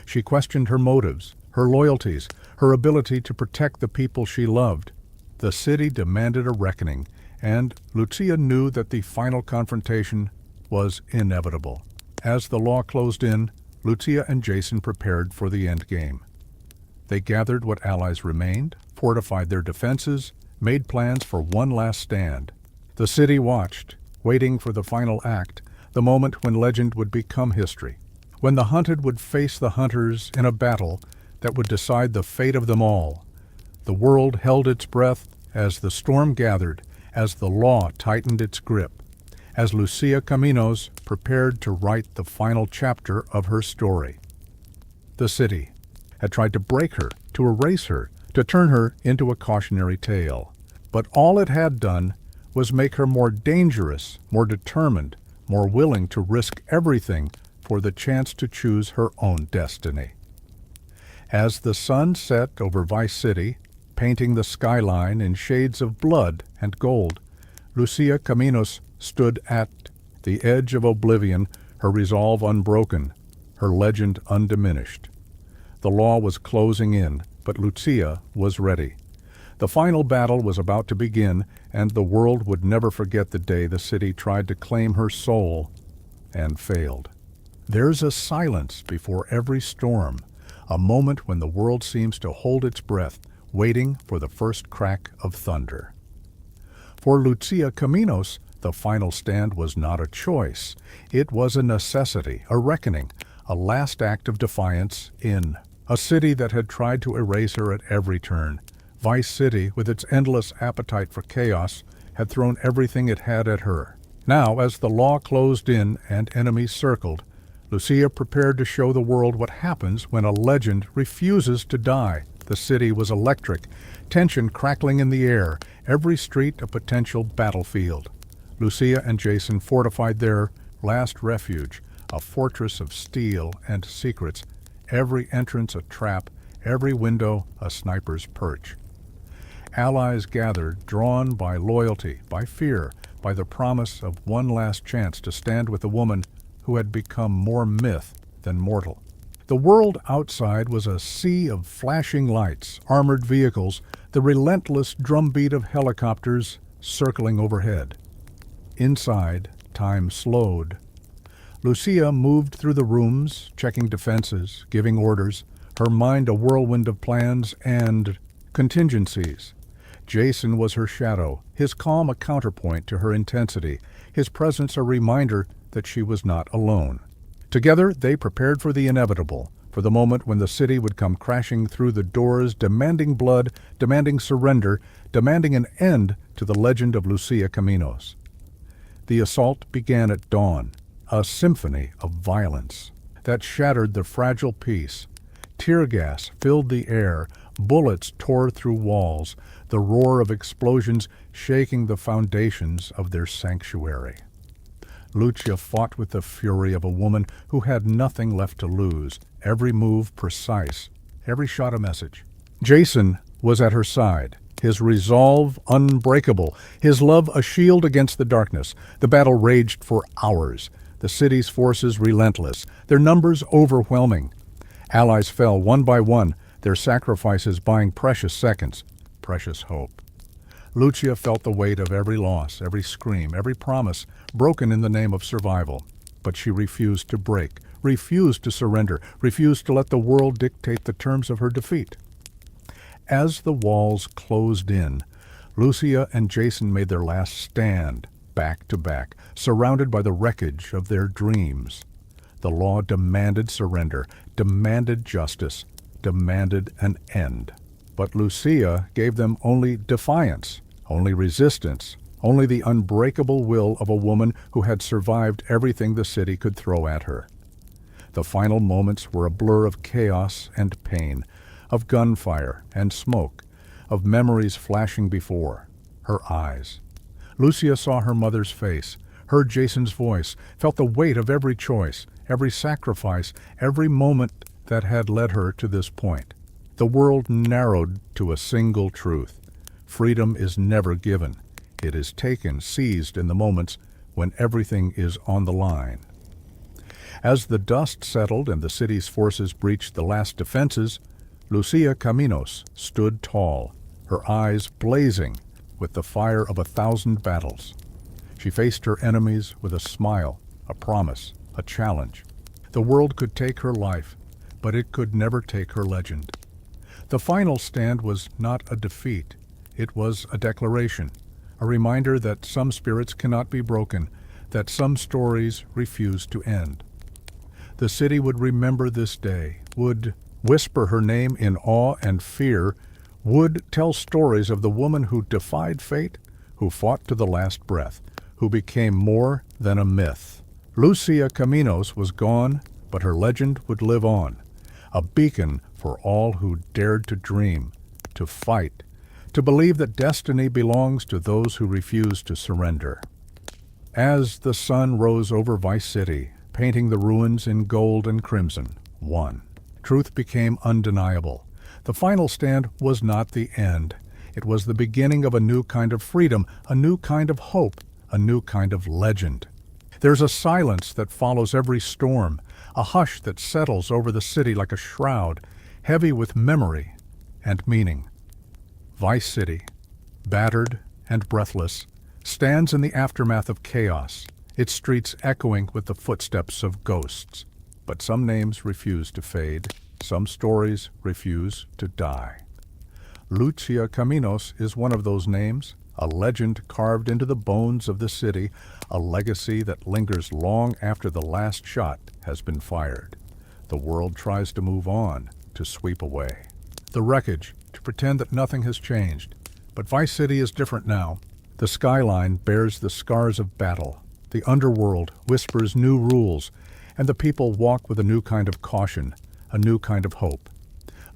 She questioned her motives, her loyalties, her ability to protect the people she loved. The city demanded a reckoning, and Lucia knew that the final confrontation was inevitable. As the law closed in, Lucia and Jason prepared for the endgame. They gathered what allies remained, fortified their defenses, made plans for one last stand. The city watched, waiting for the final act, the moment when legend would become history, when the hunted would face the hunters in a battle that would decide the fate of them all. The world held its breath as the storm gathered, as the law tightened its grip, as Lucia Caminos prepared to write the final chapter of her story. The city had tried to break her, to erase her, to turn her into a cautionary tale. But all it had done was make her more dangerous, more determined, more willing to risk everything for the chance to choose her own destiny. As the sun set over Vice City, painting the skyline in shades of blood and gold, Lucia Caminos stood at the edge of oblivion, her resolve unbroken, her legend undiminished. The law was closing in, but Lucia was ready. The final battle was about to begin, and the world would never forget the day the city tried to claim her soul and failed. There's a silence before every storm, a moment when the world seems to hold its breath, waiting for the first crack of thunder. For Lucia Caminos, the final stand was not a choice. It was a necessity, a reckoning, a last act of defiance in a city that had tried to erase her at every turn. Vice City, with its endless appetite for chaos, had thrown everything it had at her. Now, as the law closed in and enemies circled, Lucia prepared to show the world what happens when a legend refuses to die. The city was electric, tension crackling in the air, every street a potential battlefield. Lucia and Jason fortified their last refuge, a fortress of steel and secrets, every entrance a trap, every window a sniper's perch. Allies gathered, drawn by loyalty, by fear, by the promise of one last chance to stand with a woman who had become more myth than mortal. The world outside was a sea of flashing lights, armored vehicles, the relentless drumbeat of helicopters circling overhead. Inside, time slowed. Lucia moved through the rooms, checking defenses, giving orders, her mind a whirlwind of plans and contingencies. Jason was her shadow, his calm a counterpoint to her intensity, his presence a reminder that she was not alone. Together, they prepared for the inevitable, for the moment when the city would come crashing through the doors, demanding blood, demanding surrender, demanding an end to the legend of Lucia Caminos. The assault began at dawn, a symphony of violence that shattered the fragile peace. Tear gas filled the air, bullets tore through walls, the roar of explosions shaking the foundations of their sanctuary. Lucia fought with the fury of a woman who had nothing left to lose, every move precise, every shot a message. Jason was at her side, his resolve unbreakable, his love a shield against the darkness. The battle raged for hours, the city's forces relentless, their numbers overwhelming. Allies fell one by one, their sacrifices buying precious seconds, precious hope. Lucia felt the weight of every loss, every scream, every promise, broken in the name of survival. But she refused to break, refused to surrender, refused to let the world dictate the terms of her defeat. As the walls closed in, Lucia and Jason made their last stand, back to back, surrounded by the wreckage of their dreams. The law demanded surrender, demanded justice, demanded an end. But Lucia gave them only defiance, only resistance, only the unbreakable will of a woman who had survived everything the city could throw at her. The final moments were a blur of chaos and pain, of gunfire and smoke, of memories flashing before her eyes. Lucia saw her mother's face, heard Jason's voice, felt the weight of every choice, every sacrifice, every moment that had led her to this point. The world narrowed to a single truth. Freedom is never given. It is taken, seized in the moments when everything is on the line. As the dust settled and the city's forces breached the last defenses, Lucia Caminos stood tall, her eyes blazing with the fire of 1,000 battles. She faced her enemies with a smile, a promise, a challenge. The world could take her life, but it could never take her legend. The final stand was not a defeat. It was a declaration, a reminder that some spirits cannot be broken, that some stories refuse to end. The city would remember this day, would whisper her name in awe and fear, would tell stories of the woman who defied fate, who fought to the last breath, who became more than a myth. Lucia Caminos was gone, but her legend would live on, a beacon for all who dared to dream, to fight, to believe that destiny belongs to those who refuse to surrender. As the sun rose over Vice City, painting the ruins in gold and crimson, truth became undeniable. The final stand was not the end. It was the beginning of a new kind of freedom, a new kind of hope, a new kind of legend. There's a silence that follows every storm, a hush that settles over the city like a shroud, heavy with memory and meaning. Vice City, battered and breathless, stands in the aftermath of chaos, its streets echoing with the footsteps of ghosts. But some names refuse to fade, some stories refuse to die. Lucia Caminos is one of those names, a legend carved into the bones of the city, a legacy that lingers long after the last shot has been fired. The world tries to move on, to sweep away the wreckage, to pretend that nothing has changed. But Vice City is different now. The skyline bears the scars of battle. The underworld whispers new rules, and the people walk with a new kind of caution, a new kind of hope.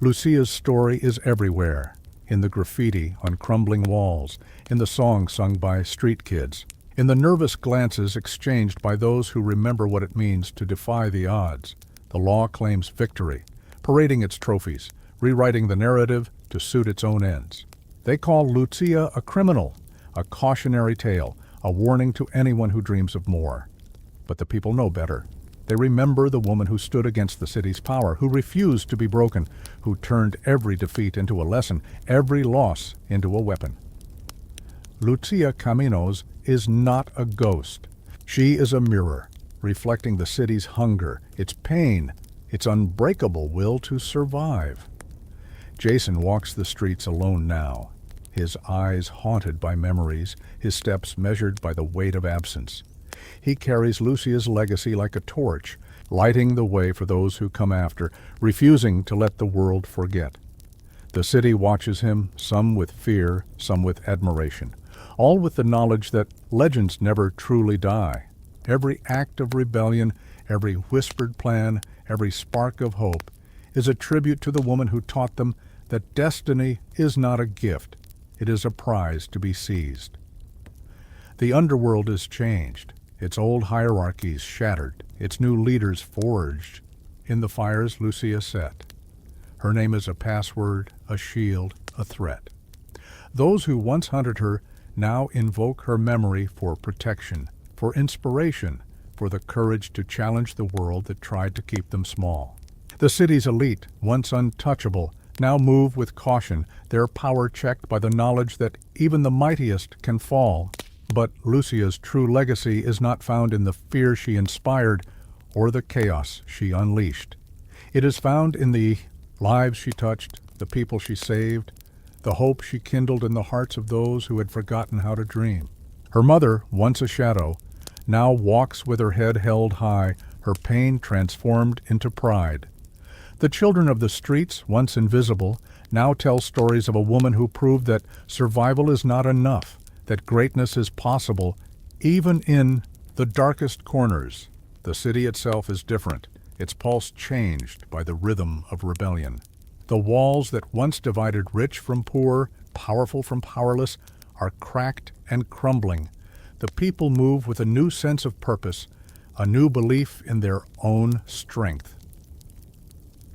Lucia's story is everywhere, in the graffiti on crumbling walls, in the songs sung by street kids, in the nervous glances exchanged by those who remember what it means to defy the odds. The law claims victory, parading its trophies, rewriting the narrative to suit its own ends. They call Lucia a criminal, a cautionary tale, a warning to anyone who dreams of more. But the people know better. They remember the woman who stood against the city's power, who refused to be broken, who turned every defeat into a lesson, every loss into a weapon. Lucia Caminos is not a ghost. She is a mirror, reflecting the city's hunger, its pain, its unbreakable will to survive. Jason walks the streets alone now, his eyes haunted by memories, his steps measured by the weight of absence. He carries Lucia's legacy like a torch, lighting the way for those who come after, refusing to let the world forget. The city watches him, some with fear, some with admiration, all with the knowledge that legends never truly die. Every act of rebellion, every whispered plan, every spark of hope is a tribute to the woman who taught them that destiny is not a gift, it is a prize to be seized. The underworld is changed, its old hierarchies shattered, its new leaders forged in the fires Lucia set. Her name is a password, a shield, a threat. Those who once hunted her now invoke her memory for protection, for inspiration, for the courage to challenge the world that tried to keep them small. The city's elite, once untouchable, now move with caution, their power checked by the knowledge that even the mightiest can fall. But Lucia's true legacy is not found in the fear she inspired or the chaos she unleashed. It is found in the lives she touched, the people she saved, the hope she kindled in the hearts of those who had forgotten how to dream. Her mother, once a shadow, now walks with her head held high, her pain transformed into pride. The children of the streets, once invisible, now tell stories of a woman who proved that survival is not enough, that greatness is possible, even in the darkest corners. The city itself is different, its pulse changed by the rhythm of rebellion. The walls that once divided rich from poor, powerful from powerless, are cracked and crumbling. The people move with a new sense of purpose, a new belief in their own strength.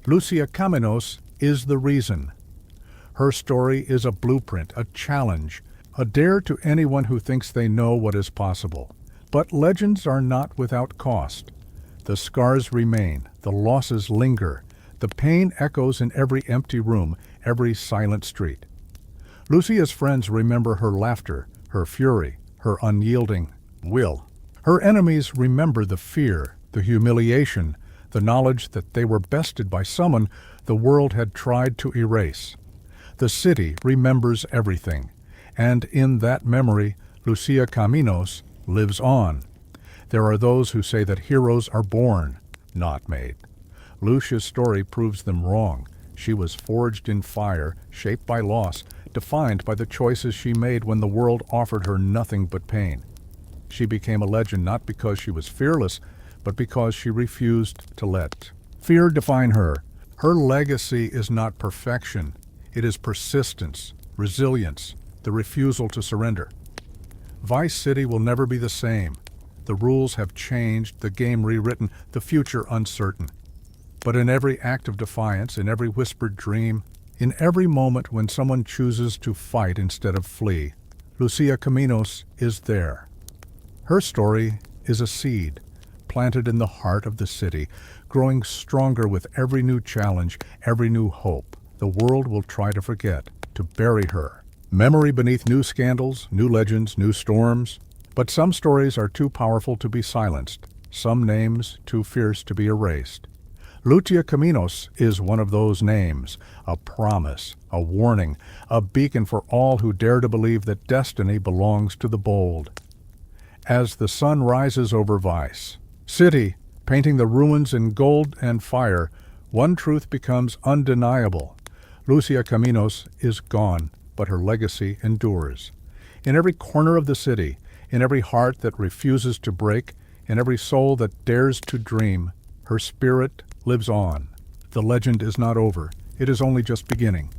Lucia Caminos is the reason. Her story is a blueprint, a challenge, a dare to anyone who thinks they know what is possible. But legends are not without cost. The scars remain, the losses linger, the pain echoes in every empty room, every silent street. Lucia's friends remember her laughter, her fury, her unyielding will. Her enemies remember the fear, the humiliation, the knowledge that they were bested by someone the world had tried to erase. The city remembers everything, and in that memory, Lucia Caminos lives on. There are those who say that heroes are born, not made. Lucia's story proves them wrong. She was forged in fire, shaped by loss, defined by the choices she made when the world offered her nothing but pain. She became a legend not because she was fearless, but because she refused to let fear define her. Her legacy is not perfection. It is persistence, resilience, the refusal to surrender. Vice City will never be the same. The rules have changed, the game rewritten, the future uncertain. But in every act of defiance, in every whispered dream, in every moment when someone chooses to fight instead of flee, Lucia Caminos is there. Her story is a seed, planted in the heart of the city, growing stronger with every new challenge, every new hope. The world will try to forget, to bury her. Memory beneath new scandals, new legends, new storms. But some stories are too powerful to be silenced, some names too fierce to be erased. Lucia Caminos is one of those names, a promise, a warning, a beacon for all who dare to believe that destiny belongs to the bold. As the sun rises over Vice City, painting the ruins in gold and fire, one truth becomes undeniable. Lucia Caminos is gone, but her legacy endures. In every corner of the city, in every heart that refuses to break, in every soul that dares to dream, her spirit lives on. The legend is not over. it is only just beginning.